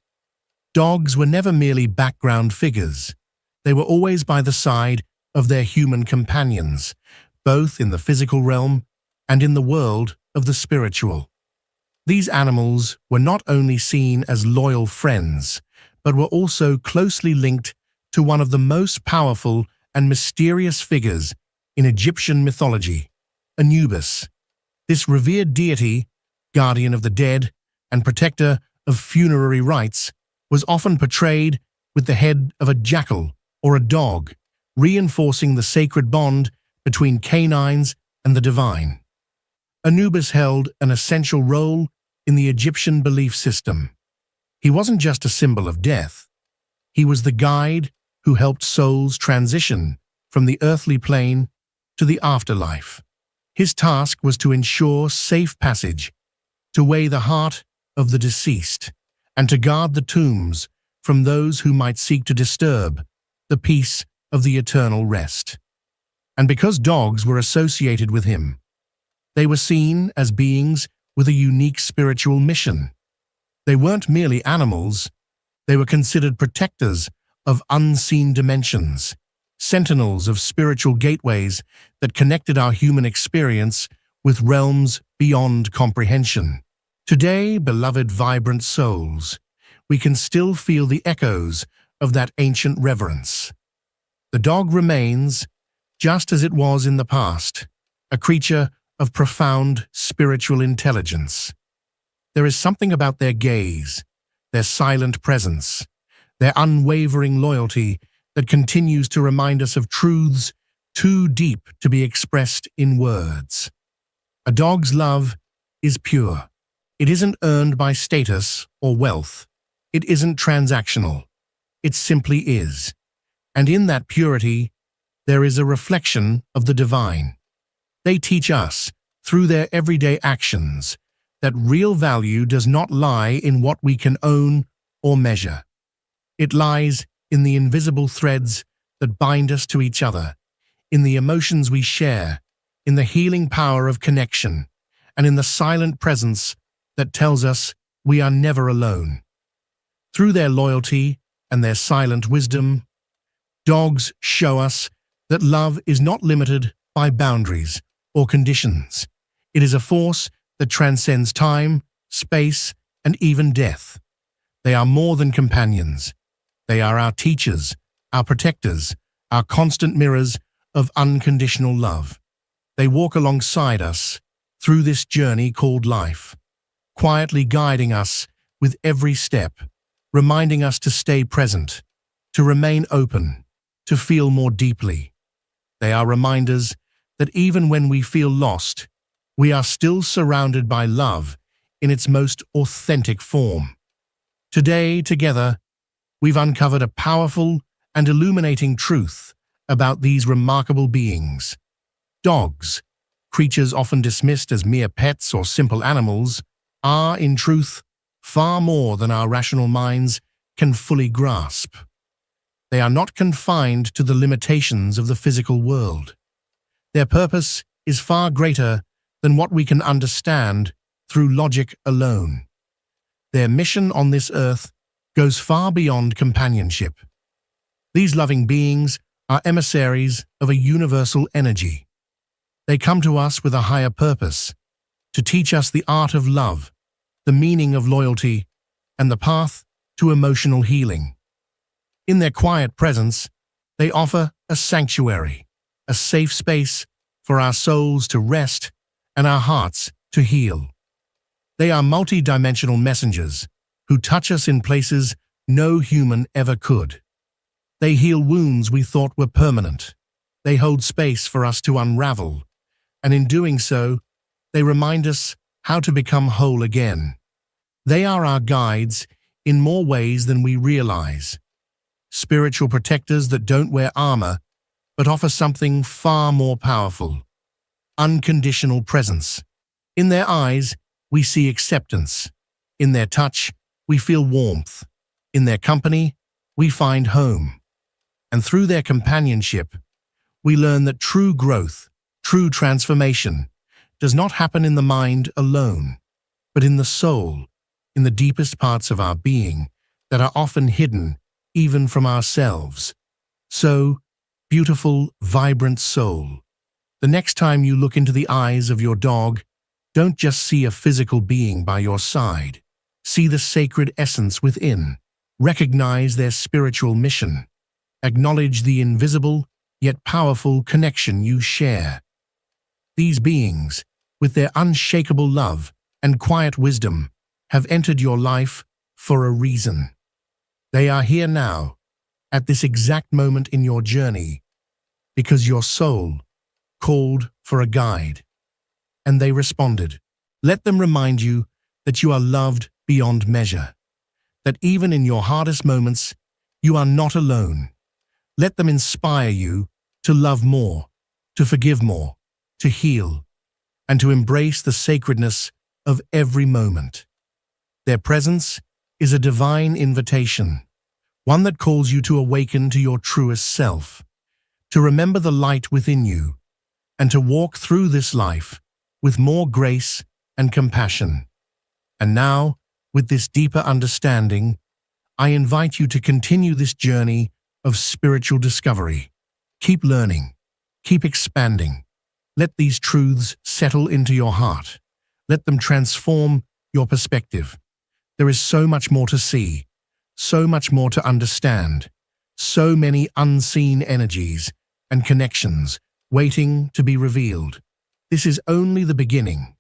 dogs were never merely background figures. They were always by the side of their human companions, both in the physical realm and in the world of the spiritual. These animals were not only seen as loyal friends, but were also closely linked to one of the most powerful and mysterious figures in Egyptian mythology, Anubis. This revered deity, guardian of the dead and protector of funerary rites, was often portrayed with the head of a jackal or a dog, reinforcing the sacred bond between canines and the divine. Anubis held an essential role in the Egyptian belief system. He wasn't just a symbol of death. He was the guide who helped souls transition from the earthly plane to the afterlife. His task was to ensure safe passage, to weigh the heart of the deceased, and to guard the tombs from those who might seek to disturb the peace of the eternal rest. And because dogs were associated with him, they were seen as beings with a unique spiritual mission. They weren't merely animals, they were considered protectors of unseen dimensions, sentinels of spiritual gateways that connected our human experience with realms beyond comprehension. Today, beloved vibrant souls, we can still feel the echoes of that ancient reverence. The dog remains, just as it was in the past, a creature of profound spiritual intelligence. There is something about their gaze, their silent presence, their unwavering loyalty that continues to remind us of truths too deep to be expressed in words. A dog's love is pure. It isn't earned by status or wealth. It isn't transactional. It simply is. And in that purity, there is a reflection of the divine. They teach us, through their everyday actions, that real value does not lie in what we can own or measure. It lies in the invisible threads that bind us to each other, in the emotions we share, in the healing power of connection, and in the silent presence that tells us we are never alone. Through their loyalty and their silent wisdom, dogs show us that love is not limited by boundaries or conditions. It is a force that transcends time, space, and even death. They are more than companions. They are our teachers, our protectors, our constant mirrors of unconditional love. They walk alongside us through this journey called life, quietly guiding us with every step, reminding us to stay present, to remain open, to feel more deeply. They are reminders that even when we feel lost, we are still surrounded by love in its most authentic form. Today, together, we've uncovered a powerful and illuminating truth about these remarkable beings. Dogs, creatures often dismissed as mere pets or simple animals, are, in truth, far more than our rational minds can fully grasp. They are not confined to the limitations of the physical world. Their purpose is far greater than what we can understand through logic alone. Their mission on this earth goes far beyond companionship. These loving beings are emissaries of a universal energy. They come to us with a higher purpose, to teach us the art of love, the meaning of loyalty, and the path to emotional healing. In their quiet presence, they offer a sanctuary, a safe space for our souls to rest and our hearts to heal. They are multi-dimensional messengers who touch us in places no human ever could. They heal wounds we thought were permanent. They hold space for us to unravel, and in doing so, they remind us how to become whole again. They are our guides in more ways than we realize. Spiritual protectors that don't wear armor, but offer something far more powerful: unconditional presence. In their eyes, we see acceptance. In their touch, we feel warmth. In their company, we find home. And through their companionship, we learn that true growth, true transformation, does not happen in the mind alone, but in the soul, in the deepest parts of our being that are often hidden even from ourselves. So, beautiful, vibrant soul, the next time you look into the eyes of your dog, don't just see a physical being by your side. See the sacred essence within. Recognize their spiritual mission. Acknowledge the invisible yet powerful connection you share. These beings, with their unshakable love and quiet wisdom, have entered your life for a reason. They are here now, at this exact moment in your journey, because your soul called for a guide, and they responded. Let them remind you that you are loved beyond measure, that even in your hardest moments, you are not alone. Let them inspire you to love more, to forgive more, to heal, and to embrace the sacredness of every moment. Their presence is a divine invitation, one that calls you to awaken to your truest self, to remember the light within you, and to walk through this life with more grace and compassion. And now, with this deeper understanding, I invite you to continue this journey of spiritual discovery. Keep learning, keep expanding. Let these truths settle into your heart. Let them transform your perspective. There is so much more to see, so much more to understand, so many unseen energies and connections waiting to be revealed. This is only the beginning.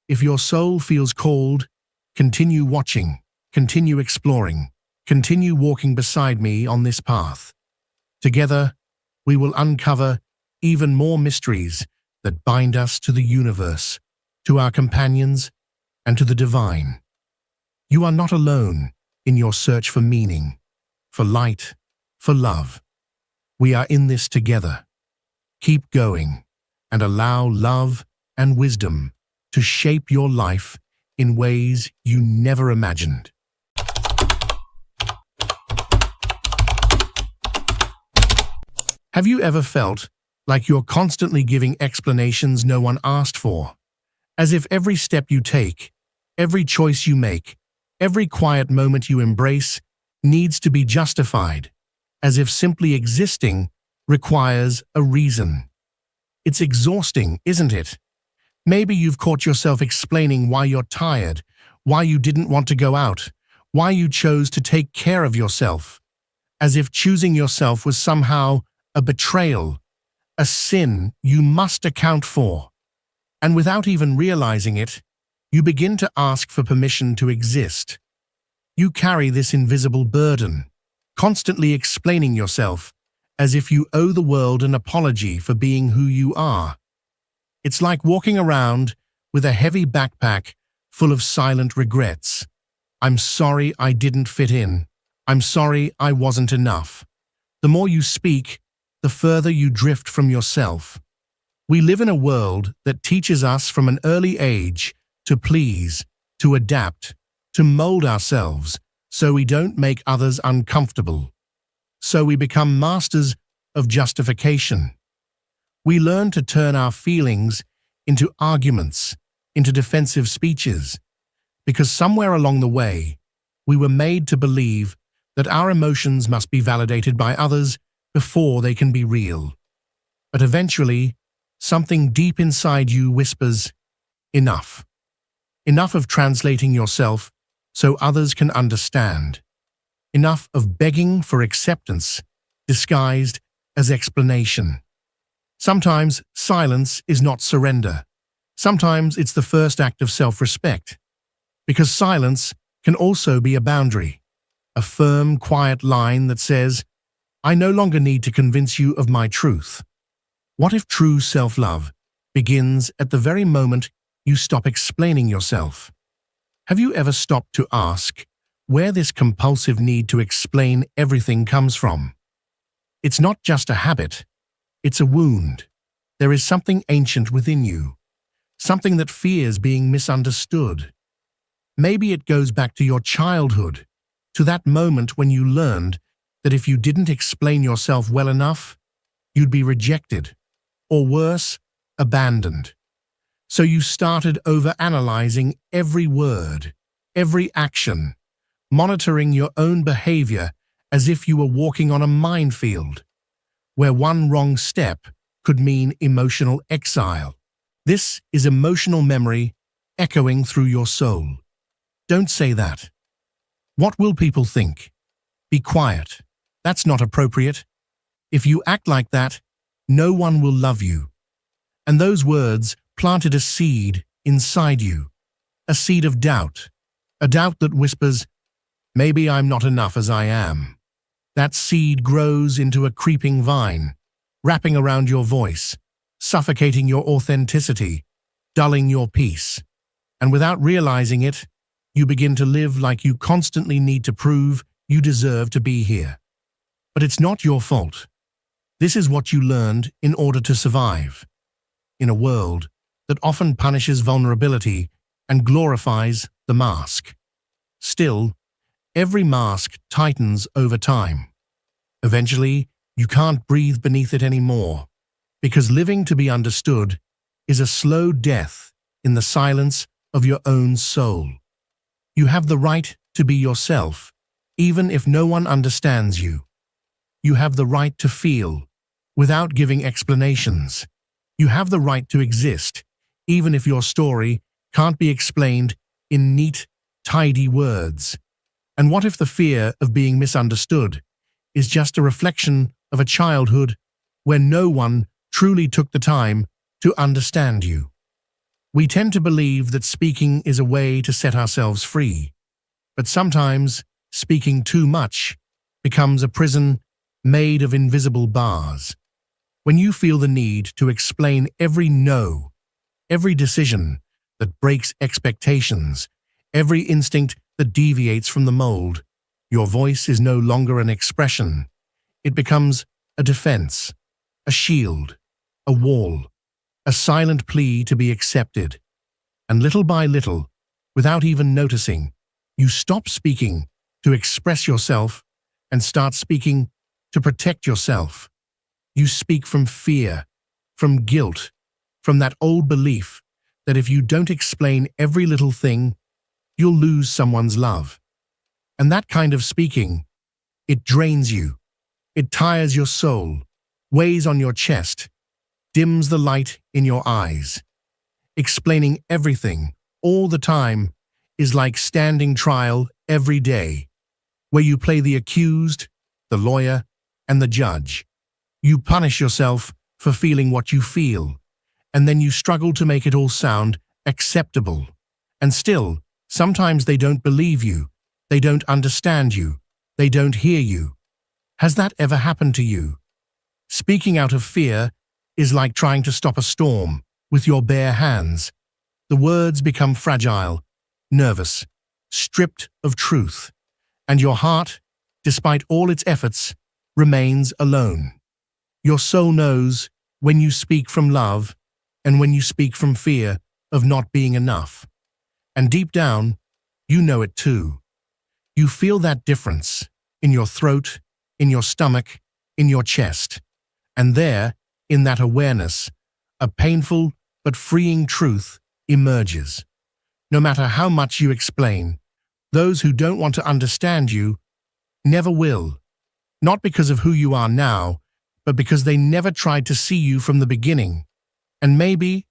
If your soul feels called, continue watching, continue exploring, continue walking beside me on this path. Together, we will uncover even more mysteries that bind us to the universe, to our companions, and to the divine. You are not alone in your search for meaning, for light, for love. We are in this together. Keep going and allow love and wisdom to shape your life in ways you never imagined. Have you ever felt like you're constantly giving explanations no one asked for? As if every step you take, every choice you make, every quiet moment you embrace needs to be justified, as if simply existing requires a reason. It's exhausting, isn't it? Maybe you've caught yourself explaining why you're tired, why you didn't want to go out, why you chose to take care of yourself, as if choosing yourself was somehow a betrayal, a sin you must account for. And without even realizing it, you begin to ask for permission to exist. You carry this invisible burden, constantly explaining yourself as if you owe the world an apology for being who you are. It's like walking around with a heavy backpack full of silent regrets. I'm sorry I didn't fit in. I'm sorry I wasn't enough. The more you speak, the further you drift from yourself. We live in a world that teaches us from an early age to please, to adapt, to mold ourselves so we don't make others uncomfortable. So we become masters of justification. We learn to turn our feelings into arguments, into defensive speeches, because somewhere along the way, we were made to believe that our emotions must be validated by others before they can be real. But eventually, something deep inside you whispers, enough. Enough of translating yourself so others can understand. Enough of begging for acceptance, disguised as explanation. Sometimes silence is not surrender. Sometimes it's the first act of self-respect. Because silence can also be a boundary, a firm, quiet line that says, I no longer need to convince you of my truth. What if true self-love begins at the very moment you stop explaining yourself? Have you ever stopped to ask where this compulsive need to explain everything comes from? It's not just a habit, it's a wound. There is something ancient within you, something that fears being misunderstood. Maybe it goes back to your childhood, to that moment when you learned that if you didn't explain yourself well enough, you'd be rejected, or worse, abandoned. So you started overanalyzing every word, every action, monitoring your own behavior as if you were walking on a minefield, where one wrong step could mean emotional exile. This is emotional memory echoing through your soul. Don't say that. What will people think? Be quiet. That's not appropriate. If you act like that, no one will love you. And those words planted a seed inside you, a seed of doubt, a doubt that whispers, maybe I'm not enough as I am. That seed grows into a creeping vine, wrapping around your voice, suffocating your authenticity, dulling your peace. And without realizing it, you begin to live like you constantly need to prove you deserve to be here. But it's not your fault. This is what you learned in order to survive. In a world that often punishes vulnerability and glorifies the mask. Still, every mask tightens over time. Eventually, you can't breathe beneath it anymore, because living to be understood is a slow death in the silence of your own soul. You have the right to be yourself, even if no one understands you. You have the right to feel, without giving explanations. You have the right to exist, even if your story can't be explained in neat, tidy words. And what if the fear of being misunderstood is just a reflection of a childhood where no one truly took the time to understand you? We tend to believe that speaking is a way to set ourselves free, but sometimes speaking too much becomes a prison made of invisible bars. When you feel the need to explain every no, every decision that breaks expectations, every instinct that deviates from the mold, your voice is no longer an expression. It becomes a defense, a shield, a wall, a silent plea to be accepted. And little by little, without even noticing, you stop speaking to express yourself and start speaking to protect yourself. You speak from fear, from guilt, from that old belief that if you don't explain every little thing, you'll lose someone's love. And that kind of speaking, it drains you. It tires your soul, weighs on your chest, dims the light in your eyes. Explaining everything, all the time, is like standing trial every day, where you play the accused, the lawyer, and the judge. You punish yourself for feeling what you feel, and then you struggle to make it all sound acceptable. And still, sometimes they don't believe you, they don't understand you, they don't hear you. Has that ever happened to you? Speaking out of fear is like trying to stop a storm with your bare hands. The words become fragile, nervous, stripped of truth, and your heart, despite all its efforts, remains alone. Your soul knows when you speak from love and when you speak from fear of not being enough. And deep down, you know it too. You feel that difference in your throat, in your stomach, in your chest. And there, in that awareness, a painful but freeing truth emerges. No matter how much you explain, those who don't want to understand you never will. Not because of who you are now, but because they never tried to see you from the beginning. And maybe,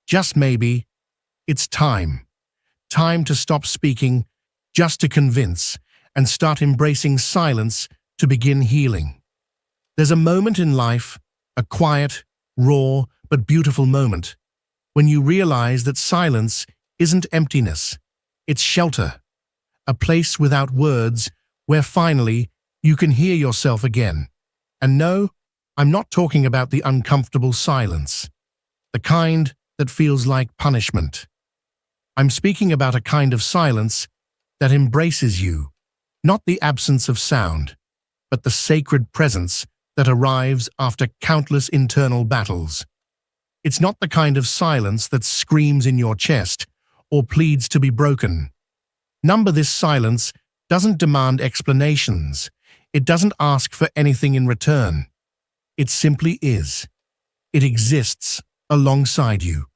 just maybe, it's time. Time to stop speaking just to convince and start embracing silence to begin healing. There's a moment in life, a quiet, raw, but beautiful moment, when you realize that silence isn't emptiness, it's shelter, a place without words where finally you can hear yourself again. And no, I'm not talking about the uncomfortable silence, the kind that feels like punishment. I'm speaking about a kind of silence that embraces you, not the absence of sound, but the sacred presence that arrives after countless internal battles. It's not the kind of silence that screams in your chest or pleads to be broken. Number this silence doesn't demand explanations. It doesn't ask for anything in return. It simply is. It exists alongside you,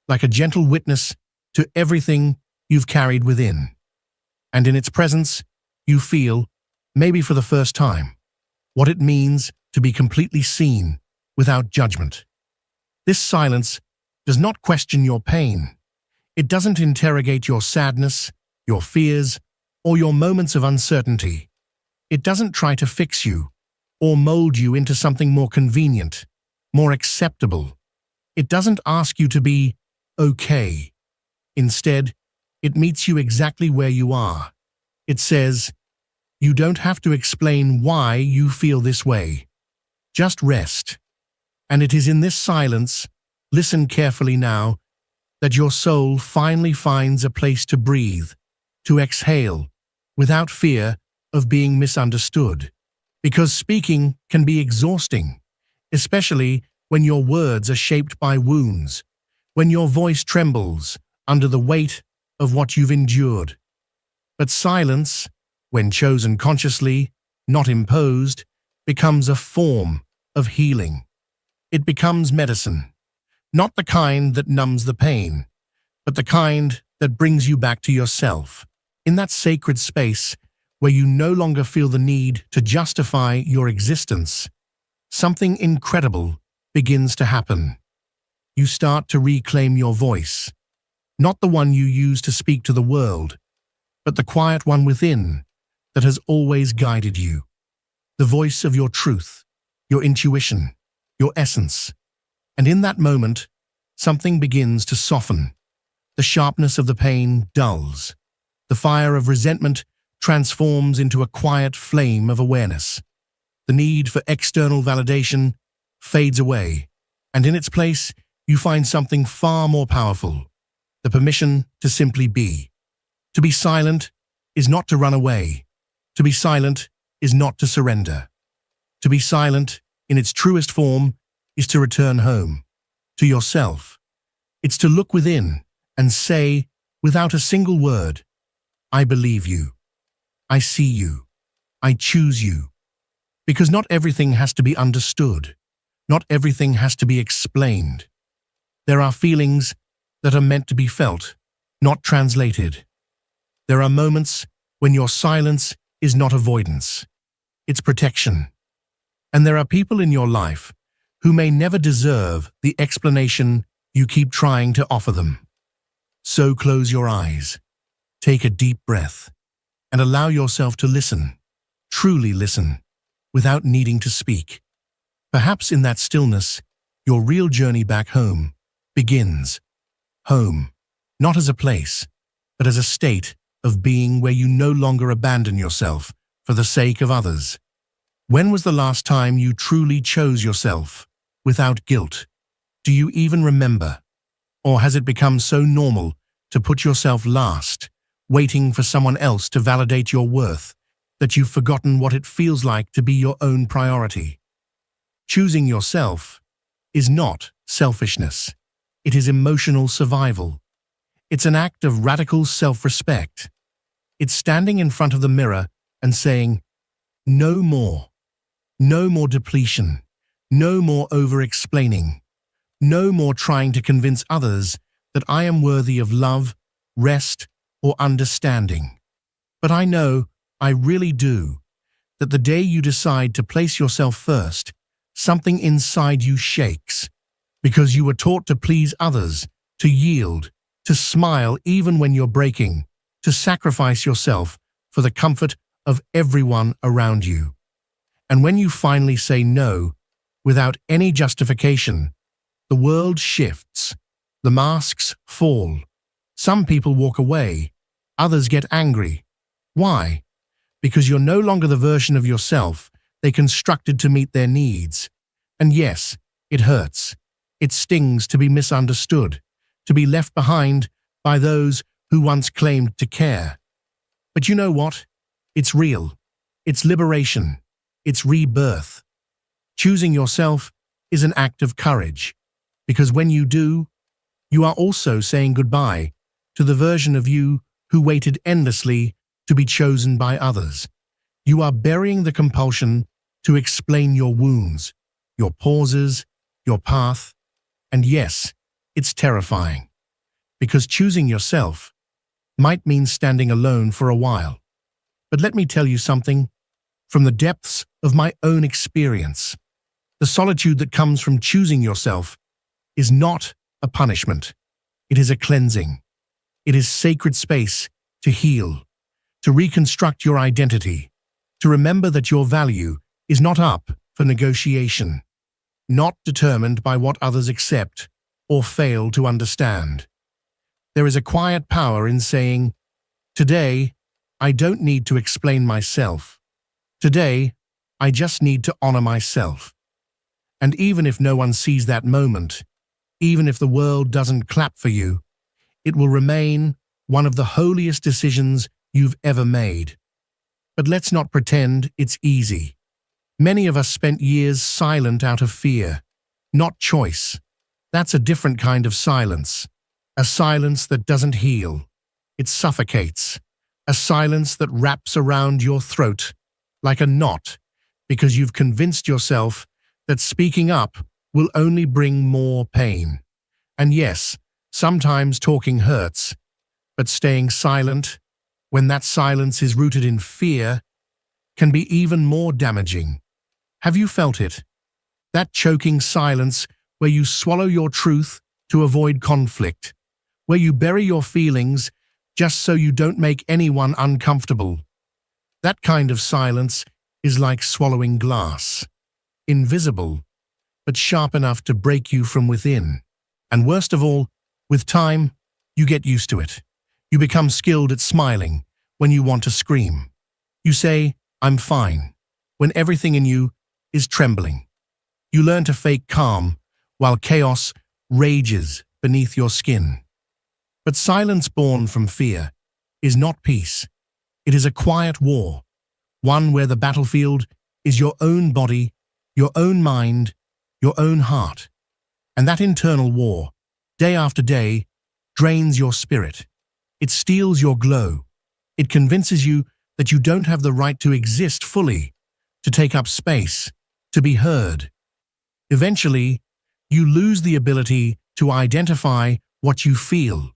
like a gentle witness to everything you've carried within. And in its presence, you feel, maybe for the first time, what it means to be completely seen without judgment. This silence does not question your pain. It doesn't interrogate your sadness, your fears, or your moments of uncertainty. It doesn't try to fix you or mold you into something more convenient, more acceptable. It doesn't ask you to be okay. Instead, it meets you exactly where you are. It says, you don't have to explain why you feel this way. Just rest. And it is in this silence, listen carefully now, that your soul finally finds a place to breathe, to exhale, without fear of being misunderstood. Because speaking can be exhausting, especially when your words are shaped by wounds, when your voice trembles under the weight of what you've endured. But silence, when chosen consciously, not imposed, becomes a form of healing. It becomes medicine, not the kind that numbs the pain, but the kind that brings you back to yourself, in that sacred space where you no longer feel the need to justify your existence. Something incredible begins to happen. You start to reclaim your voice, not the one you use to speak to the world, but the quiet one within that has always guided you. The voice of your truth, your intuition, your essence. And in that moment, something begins to soften. The sharpness of the pain dulls. The fire of resentment transforms into a quiet flame of awareness. The need for external validation fades away, and in its place, you find something far more powerful, the permission to simply be. To be silent is not to run away. To be silent is not to surrender. To be silent, in its truest form, is to return home, to yourself. It's to look within and say, without a single word, I believe you. I see you. I choose you. Because not everything has to be understood. Not everything has to be explained. There are feelings that are meant to be felt, not translated. There are moments when your silence is not avoidance. It's protection. And there are people in your life who may never deserve the explanation you keep trying to offer them. So close your eyes, take a deep breath, and allow yourself to listen, truly listen, without needing to speak. Perhaps in that stillness, your real journey back home begins. Home, not as a place, but as a state of being where you no longer abandon yourself for the sake of others. When was the last time you truly chose yourself, without guilt? Do you even remember? Or has it become so normal to put yourself last, waiting for someone else to validate your worth, that you've forgotten what it feels like to be your own priority? Choosing yourself is not selfishness. It is emotional survival. It's an act of radical self-respect. It's standing in front of the mirror and saying, no more. No more depletion. No more over-explaining. No more trying to convince others that I am worthy of love, rest, or understanding. But I know, I really do, that the day you decide to place yourself first, something inside you shakes, because you were taught to please others, to yield, to smile even when you're breaking, to sacrifice yourself for the comfort of everyone around you. And when you finally say no, without any justification, the world shifts, the masks fall. Some people walk away, others get angry. Why? Because you're no longer the version of yourself they constructed to meet their needs. And yes, it hurts. It stings to be misunderstood, to be left behind by those who once claimed to care. But you know what? It's real. It's liberation. It's rebirth. Choosing yourself is an act of courage, because when you do, you are also saying goodbye to the version of you who waited endlessly to be chosen by others. You are burying the compulsion to explain your wounds, your pauses, your path. And yes, it's terrifying, because choosing yourself might mean standing alone for a while. But let me tell you something from the depths of my own experience. The solitude that comes from choosing yourself is not a punishment. It is a cleansing. It is sacred space to heal, to reconstruct your identity, to remember that your value is not up for negotiation, not determined by what others accept or fail to understand. There is a quiet power in saying, "Today, I don't need to explain myself. Today, I just need to honor myself." And even if no one sees that moment, even if the world doesn't clap for you, it will remain one of the holiest decisions you've ever made. But let's not pretend it's easy. Many of us spent years silent out of fear, not choice. That's a different kind of silence. A silence that doesn't heal. It suffocates. A silence that wraps around your throat like a knot because you've convinced yourself that speaking up will only bring more pain. And yes, sometimes talking hurts, but staying silent, when that silence is rooted in fear, can be even more damaging. Have you felt it? That choking silence where you swallow your truth to avoid conflict, where you bury your feelings just so you don't make anyone uncomfortable. That kind of silence is like swallowing glass. Invisible, but sharp enough to break you from within. And worst of all, with time, you get used to it. You become skilled at smiling when you want to scream. You say, "I'm fine," when everything in you is trembling. You learn to fake calm while chaos rages beneath your skin. But silence born from fear is not peace. It is a quiet war, one where the battlefield is your own body, your own mind, your own heart. And that internal war, day after day, drains your spirit. It steals your glow. It convinces you that you don't have the right to exist fully, to take up space, to be heard. Eventually, you lose the ability to identify what you feel,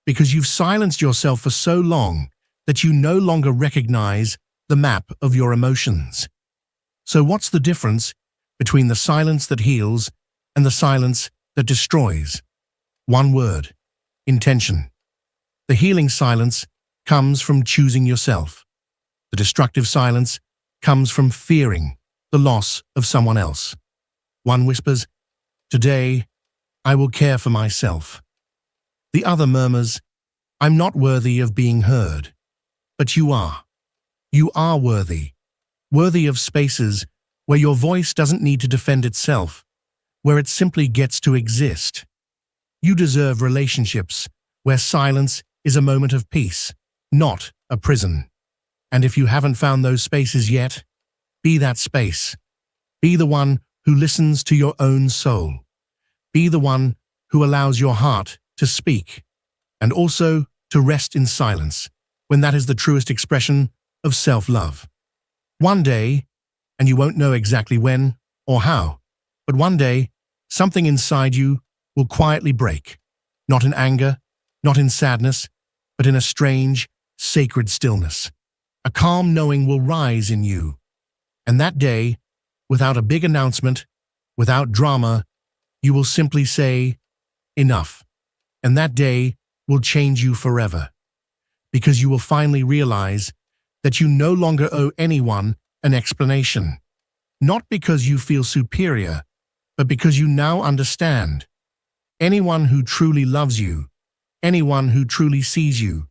because you've silenced yourself for so long that you no longer recognize the map of your emotions. So what's the difference between the silence that heals and the silence that destroys? One word: intention. The healing silence comes from choosing yourself. The destructive silence comes from fearing the loss of someone else. One whispers, "Today, I will care for myself." The other murmurs, "I'm not worthy of being heard." But you are. You are worthy. Worthy of spaces where your voice doesn't need to defend itself, where it simply gets to exist. You deserve relationships where silence is a moment of peace, not a prison. And if you haven't found those spaces yet, be that space. Be the one who listens to your own soul. Be the one who allows your heart to speak, and also to rest in silence, when that is the truest expression of self-love. One day, and you won't know exactly when or how, but one day, something inside you will quietly break, not in anger, not in sadness, but in a strange, sacred stillness. A calm knowing will rise in you, And that day, without a big announcement, without drama, you will simply say, enough. And that day will change you forever. Because you will finally realize that you no longer owe anyone an explanation. Not because you feel superior, but because you now understand. Anyone who truly loves you, anyone who truly sees you,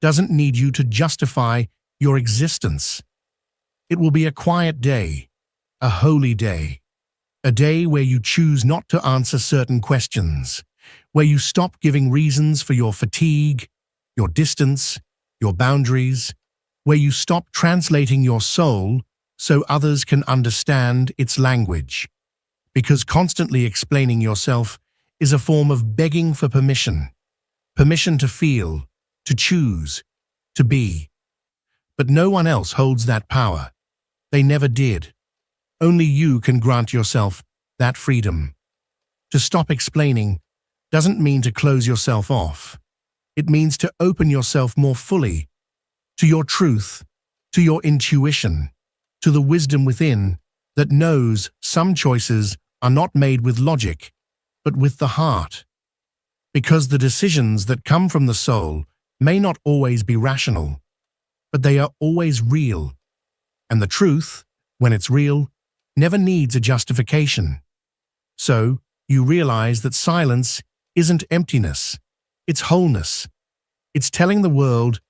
doesn't need you to justify your existence. It will be a quiet day, a holy day, a day where you choose not to answer certain questions, where you stop giving reasons for your fatigue, your distance, your boundaries, where you stop translating your soul so others can understand its language. Because constantly explaining yourself is a form of begging for permission. Permission to feel, to choose, to be. But no one else holds that power. They never did. Only you can grant yourself that freedom. To stop explaining doesn't mean to close yourself off. It means to open yourself more fully to your truth, to your intuition, to the wisdom within that knows some choices are not made with logic, but with the heart. Because the decisions that come from the soul may not always be rational, but they are always real. And the truth, when it's real, never needs a justification. So, you realize that silence isn't emptiness, it's wholeness. It's telling the world,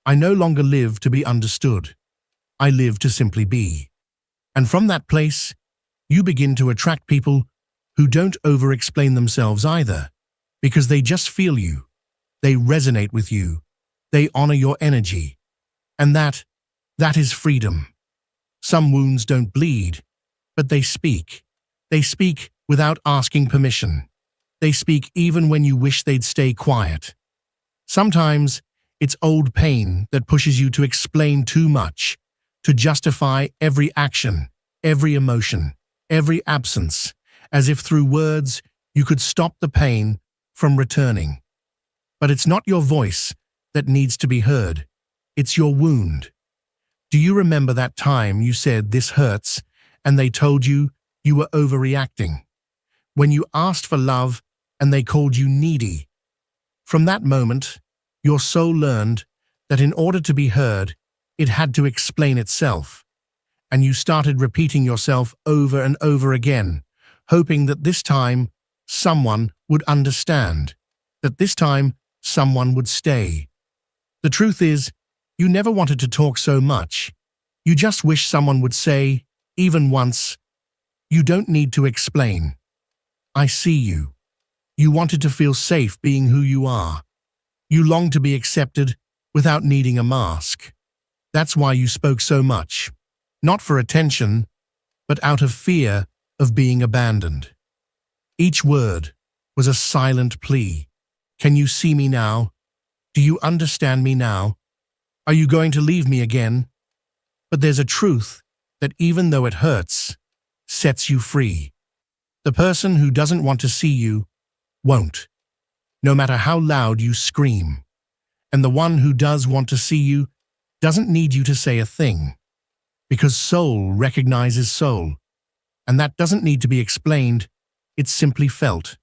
I no longer live to be understood. I live to simply be. And from that place, you begin to attract people who don't over-explain themselves either, because they just feel you, they resonate with you, they honor your energy. And that is freedom. Some wounds don't bleed, but they speak. They speak without asking permission. They speak even when you wish they'd stay quiet. Sometimes it's old pain that pushes you to explain too much, to justify every action, every emotion, every absence, as if through words you could stop the pain from returning. But it's not your voice that needs to be heard. It's your wound. Do you remember that time you said this hurts and they told you you were overreacting? When you asked for love and they called you needy? From that moment, your soul learned that in order to be heard, it had to explain itself. And you started repeating yourself over and over again, hoping that this time someone would understand, that this time someone would stay. The truth is, you never wanted to talk so much. You just wish someone would say, even once, you don't need to explain. I see you. You wanted to feel safe being who you are. You longed to be accepted without needing a mask. That's why you spoke so much. Not for attention, but out of fear of being abandoned. Each word was a silent plea. Can you see me now? Do you understand me now? Are you going to leave me again? But there's a truth that even though it hurts, sets you free. The person who doesn't want to see you won't, no matter how loud you scream. And the one who does want to see you doesn't need you to say a thing, because soul recognizes soul, and that doesn't need to be explained, it's simply felt.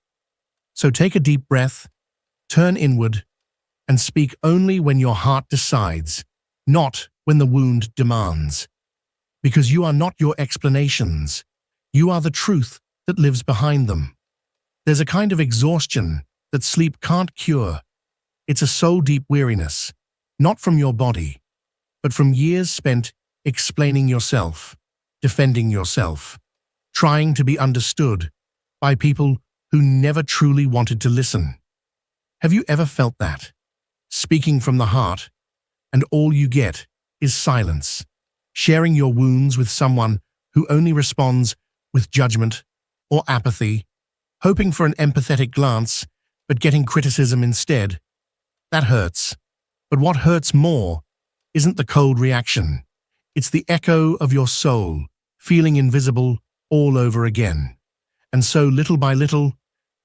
So take a deep breath, turn inward, and speak only when your heart decides, not when the wound demands. Because you are not your explanations, you are the truth that lives behind them. There's a kind of exhaustion that sleep can't cure. It's a soul-deep weariness, not from your body, but from years spent explaining yourself, defending yourself, trying to be understood by people who never truly wanted to listen. Have you ever felt that? Speaking from the heart, and all you get is silence, sharing your wounds with someone who only responds with judgment or apathy, hoping for an empathetic glance, but getting criticism instead. That hurts. But what hurts more isn't the cold reaction. It's the echo of your soul, feeling invisible all over again. And so little by little,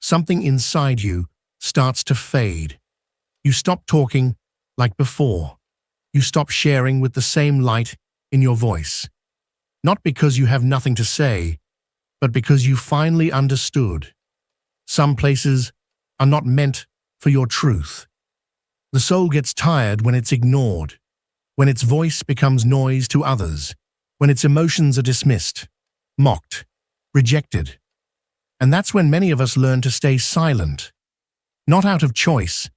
something inside you starts to fade. You stop talking like before. You stop sharing with the same light in your voice. Not because you have nothing to say, but because you finally understood. Some places are not meant for your truth. The soul gets tired when it's ignored, when its voice becomes noise to others, when its emotions are dismissed, mocked, rejected. And that's when many of us learn to stay silent, not out of choice,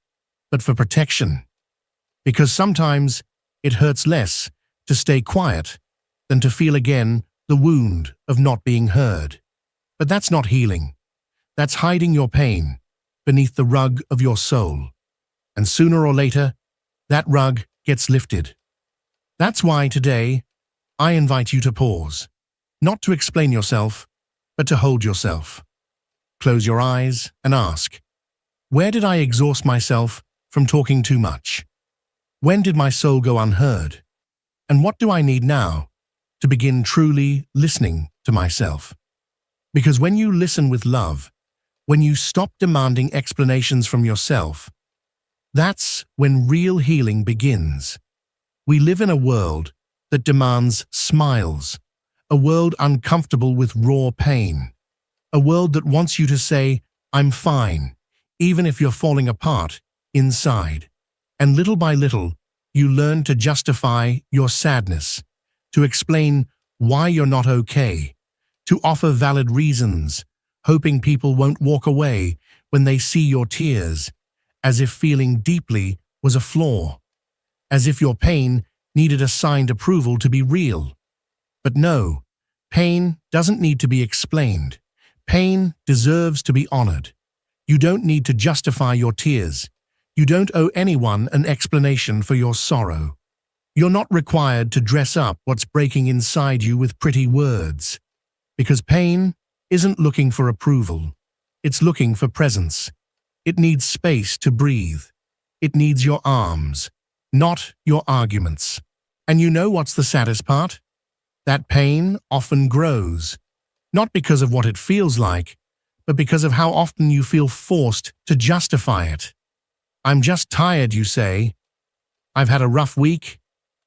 but for protection. Because sometimes it hurts less to stay quiet than to feel again the wound of not being heard. But that's not healing. That's hiding your pain beneath the rug of your soul. And sooner or later, that rug gets lifted. That's why today, I invite you to pause, not to explain yourself, but to hold yourself. Close your eyes and ask, where did I exhaust myself from talking too much? When did my soul go unheard? And what do I need now to begin truly listening to myself? Because when you listen with love, when you stop demanding explanations from yourself, that's when real healing begins. We live in a world that demands smiles, a world uncomfortable with raw pain, a world that wants you to say, I'm fine, even if you're falling apart inside. And little by little, you learn to justify your sadness, to explain why you're not okay, to offer valid reasons, hoping people won't walk away when they see your tears, as if feeling deeply was a flaw, as if your pain needed a signed approval to be real. But no, pain doesn't need to be explained. Pain deserves to be honored. You don't need to justify your tears. You don't owe anyone an explanation for your sorrow. You're not required to dress up what's breaking inside you with pretty words. Because pain isn't looking for approval. It's looking for presence. It needs space to breathe. It needs your arms, not your arguments. And you know what's the saddest part? That pain often grows, not because of what it feels like, but because of how often you feel forced to justify it. I'm just tired, you say. I've had a rough week.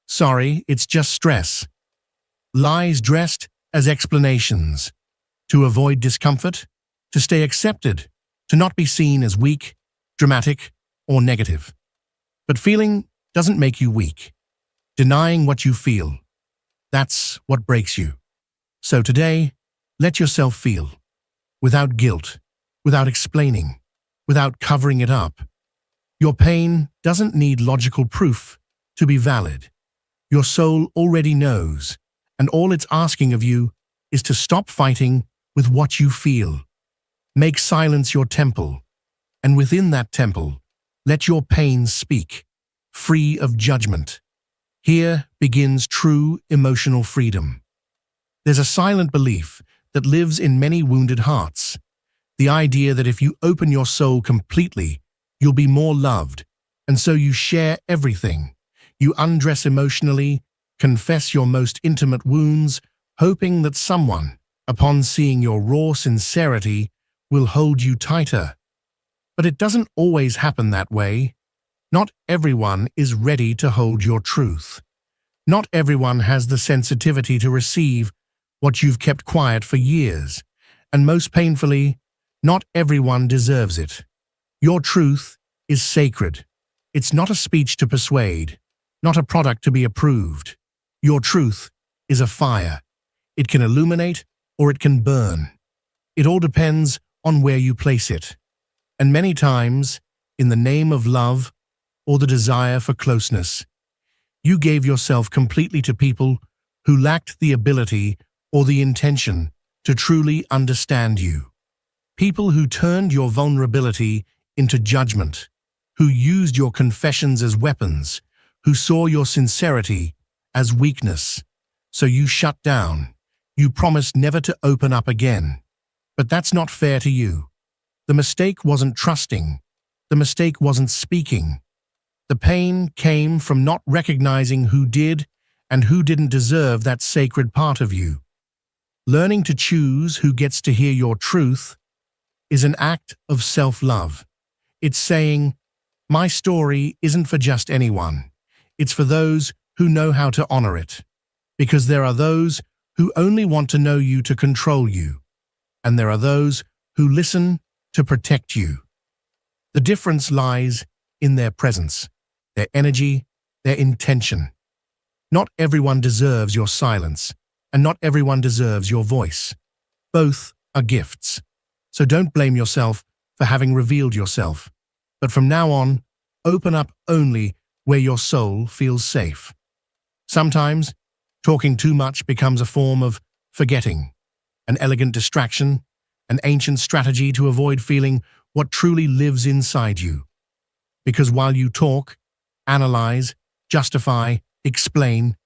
Sorry, it's just stress. Lies dressed as explanations. To avoid discomfort, to stay accepted, to not be seen as weak, dramatic, or negative. But feeling doesn't make you weak. Denying what you feel, that's what breaks you. So today, let yourself feel. Without guilt, without explaining, without covering it up. Your pain doesn't need logical proof to be valid. Your soul already knows, and all it's asking of you is to stop fighting with what you feel. Make silence your temple, and within that temple, let your pain speak, free of judgment. Here begins true emotional freedom. There's a silent belief that lives in many wounded hearts, the idea that if you open your soul completely, you'll be more loved, and so you share everything. You undress emotionally, confess your most intimate wounds, hoping that someone, upon seeing your raw sincerity, will hold you tighter. But it doesn't always happen that way. Not everyone is ready to hold your truth. Not everyone has the sensitivity to receive what you've kept quiet for years, and most painfully, not everyone deserves it. Your truth is sacred. It's not a speech to persuade, not a product to be approved. Your truth is a fire. It can illuminate or it can burn. It all depends on where you place it. And many times, in the name of love or the desire for closeness, you gave yourself completely to people who lacked the ability or the intention to truly understand you. People who turned your vulnerability into judgment, who used your confessions as weapons, who saw your sincerity as weakness. So you shut down. You promised never to open up again. But that's not fair to you. The mistake wasn't trusting. The mistake wasn't speaking. The pain came from not recognizing who did and who didn't deserve that sacred part of you. Learning to choose who gets to hear your truth is an act of self-love. It's saying, my story isn't for just anyone. It's for those who know how to honor it. Because there are those who only want to know you to control you, and there are those who listen to protect you. The difference lies in their presence, their energy, their intention. Not everyone deserves your silence, and not everyone deserves your voice. Both are gifts. So don't blame yourself for having revealed yourself. But from now on, open up only where your soul feels safe. Sometimes, talking too much becomes a form of forgetting, an elegant distraction, an ancient strategy to avoid feeling what truly lives inside you. Because while you talk, analyze, justify, explain,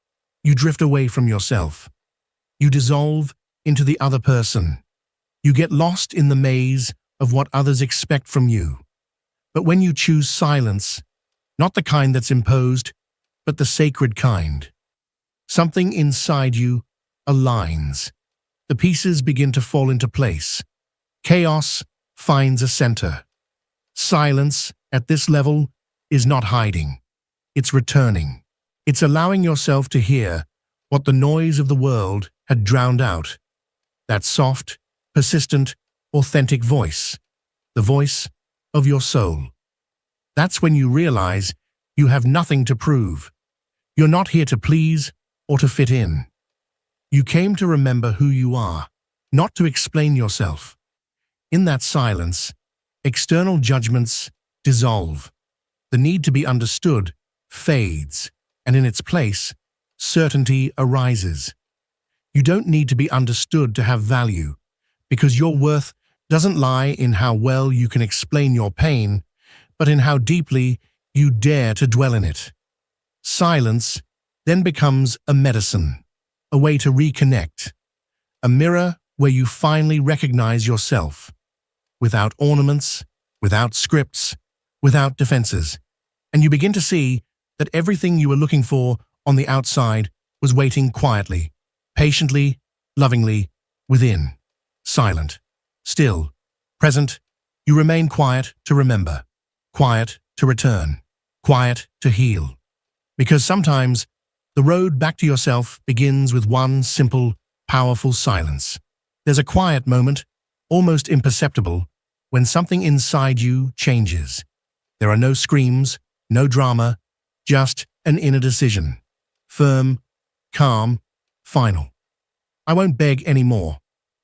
you drift away from yourself. You dissolve into the other person. You get lost in the maze of what others expect from you. But when you choose silence, not the kind that's imposed, but the sacred kind, something inside you aligns. The pieces begin to fall into place. Chaos finds a center. Silence, at this level, is not hiding. It's returning. It's allowing yourself to hear what the noise of the world had drowned out. That soft, persistent, authentic voice. The voice of your soul. That's when you realize you have nothing to prove. You're not here to please or to fit in. You came to remember who you are, not to explain yourself. In that silence, external judgments dissolve. The need to be understood fades, and in its place, certainty arises. You don't need to be understood to have value, because your worth doesn't lie in how well you can explain your pain, but in how deeply you dare to dwell in it. Silence then becomes a medicine, a way to reconnect, a mirror where you finally recognize yourself, without ornaments, without scripts, without defenses, and you begin to see that everything you were looking for on the outside was waiting quietly, patiently, lovingly, within, silent, still, present. You remain quiet to remember, quiet to return, quiet to heal. Because sometimes the road back to yourself begins with one simple, powerful silence. There's a quiet moment, almost imperceptible, when something inside you changes. There are no screams, no drama, just an inner decision. Firm, calm, final. I won't beg anymore.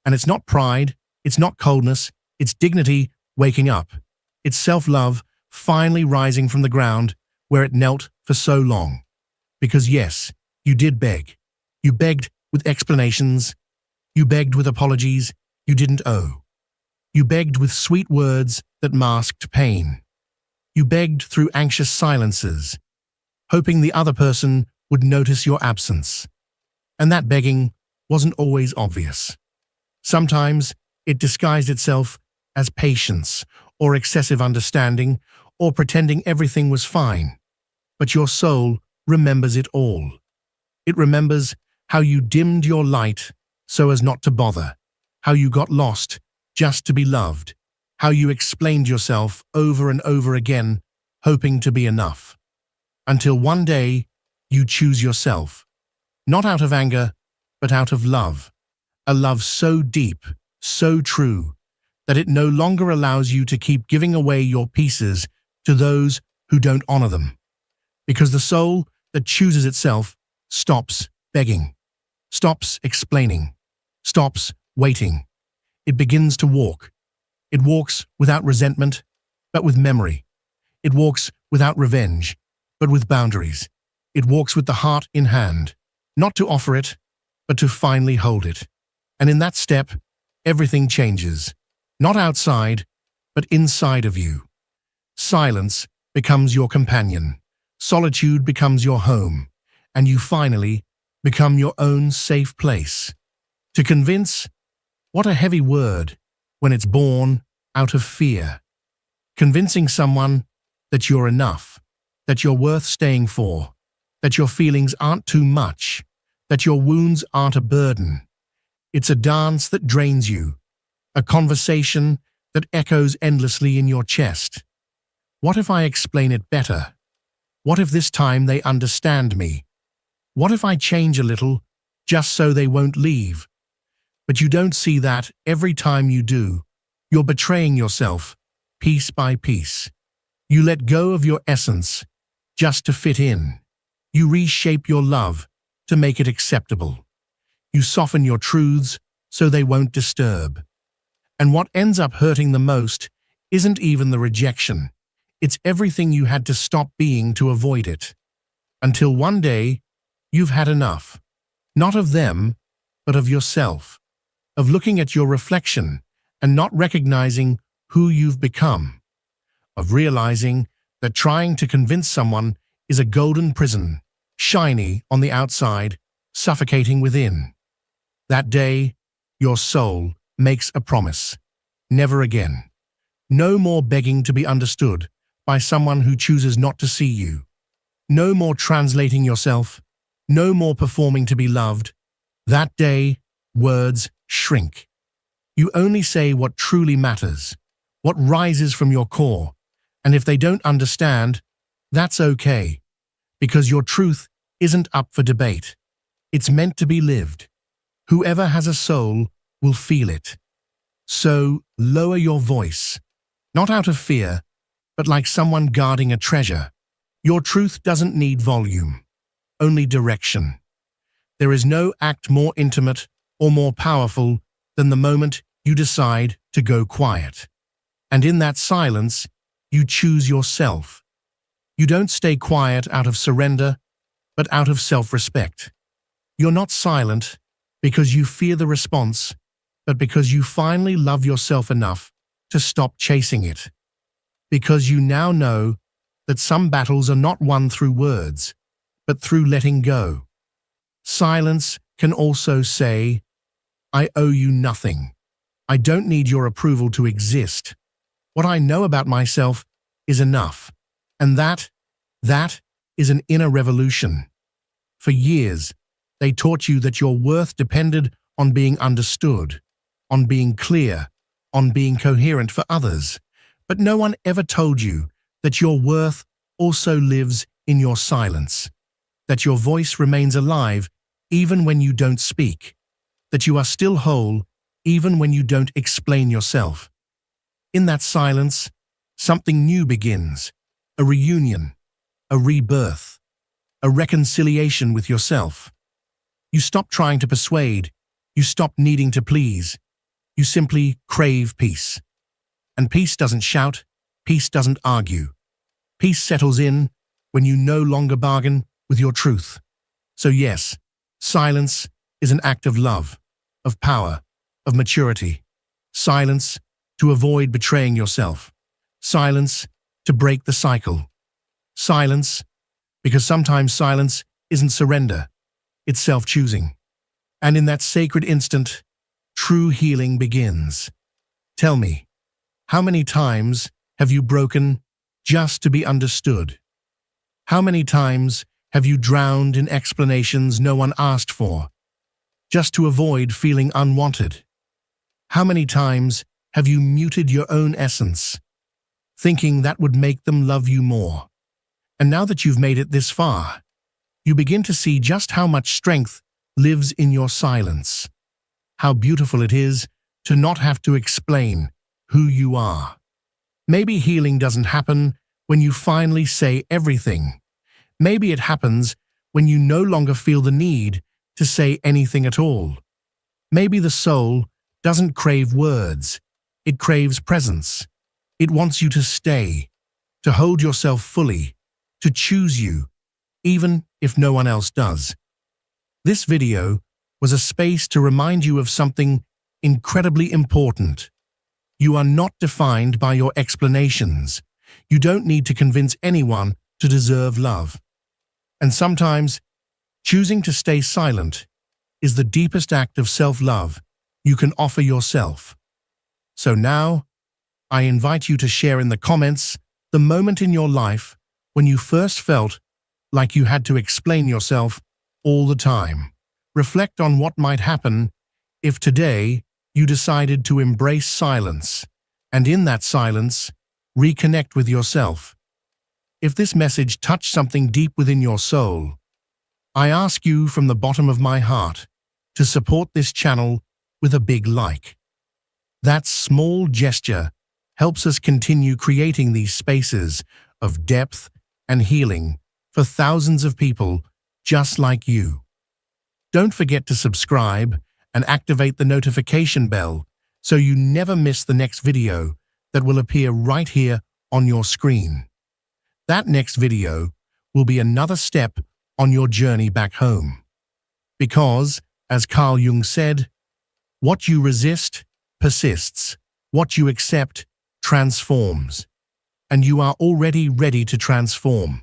And it's not pride, it's not coldness, it's dignity waking up. It's self-love finally rising from the ground where it knelt for so long. Because yes, you did beg. You begged with explanations. You begged with apologies you didn't owe. You begged with sweet words that masked pain. You begged through anxious silences, hoping the other person would notice your absence. And that begging wasn't always obvious. Sometimes it disguised itself as patience or excessive understanding or pretending everything was fine. But your soul remembers it all. It remembers how you dimmed your light so as not to bother, how you got lost just to be loved, how you explained yourself over and over again, hoping to be enough. Until one day, you choose yourself, not out of anger, but out of love. A love so deep, so true, that it no longer allows you to keep giving away your pieces to those who don't honor them. Because the soul that chooses itself stops begging, stops explaining, stops waiting. It begins to walk. It walks without resentment, but with memory. It walks without revenge, but with boundaries. It walks with the heart in hand, not to offer it, but to finally hold it. And in that step, everything changes, not outside, but inside of you. Silence becomes your companion. Solitude becomes your home, and you finally become your own safe place. To convince, what a heavy word when it's born out of fear. Convincing someone that you're enough, that you're worth staying for, that your feelings aren't too much, that your wounds aren't a burden. It's a dance that drains you, a conversation that echoes endlessly in your chest. What if I explain it better? What if this time they understand me? What if I change a little just so they won't leave. But you don't see that every time you do, you're betraying yourself, piece by piece. You let go of your essence just to fit in. You reshape your love to make it acceptable. You soften your truths so they won't disturb. And what ends up hurting the most isn't even the rejection. It's everything you had to stop being to avoid it. Until one day, you've had enough. Not of them, but of yourself. Of looking at your reflection and not recognizing who you've become. Of realizing that trying to convince someone is a golden prison, shiny on the outside, suffocating within. That day, your soul makes a promise. Never again. No more begging to be understood by someone who chooses not to see you. No more translating yourself. No more performing to be loved. That day, words shrink. You only say what truly matters, what rises from your core. And if they don't understand, that's okay, because your truth isn't up for debate. It's meant to be lived. Whoever has a soul will feel it. So lower your voice, not out of fear, but like someone guarding a treasure. Your truth doesn't need volume, only direction. There is no act more intimate or more powerful than the moment you decide to go quiet. And in that silence, you choose yourself. You don't stay quiet out of surrender, but out of self-respect. You're not silent because you fear the response, but because you finally love yourself enough to stop chasing it. Because you now know that some battles are not won through words, but through letting go. Silence can also say, I owe you nothing. I don't need your approval to exist. What I know about myself is enough. And that is an inner revolution. For years, they taught you that your worth depended on being understood, on being clear, on being coherent for others. But no one ever told you that your worth also lives in your silence, that your voice remains alive even when you don't speak, that you are still whole even when you don't explain yourself. In that silence, something new begins, a reunion, a rebirth, a reconciliation with yourself. You stop trying to persuade, you stop needing to please, you simply crave peace. And peace doesn't shout, peace doesn't argue. Peace settles in when you no longer bargain with your truth. So yes, silence is an act of love, of power, of maturity. Silence to avoid betraying yourself. Silence to break the cycle. Silence because sometimes silence isn't surrender, it's self-choosing. And in that sacred instant, true healing begins. Tell me, how many times have you broken just to be understood? How many times have you drowned in explanations no one asked for, just to avoid feeling unwanted? How many times have you muted your own essence, thinking that would make them love you more? And now that you've made it this far, you begin to see just how much strength lives in your silence. How beautiful it is to not have to explain who you are. Maybe healing doesn't happen when you finally say everything. Maybe it happens when you no longer feel the need to say anything at all. Maybe the soul doesn't crave words, it craves presence. It wants you to stay, to hold yourself fully, to choose you, even if no one else does. This video was a space to remind you of something incredibly important. You are not defined by your explanations. You don't need to convince anyone to deserve love. And sometimes, choosing to stay silent is the deepest act of self-love you can offer yourself. So now, I invite you to share in the comments the moment in your life when you first felt like you had to explain yourself all the time. Reflect on what might happen if today you decided to embrace silence, and in that silence, reconnect with yourself. If this message touched something deep within your soul, I ask you from the bottom of my heart, to support this channel with a big like. That small gesture helps us continue creating these spaces of depth and healing for thousands of people just like you. Don't forget to subscribe and activate the notification bell so you never miss the next video that will appear right here on your screen. That next video will be another step on your journey back home. Because, as Carl Jung said, what you resist persists, what you accept transforms, and you are already ready to transform.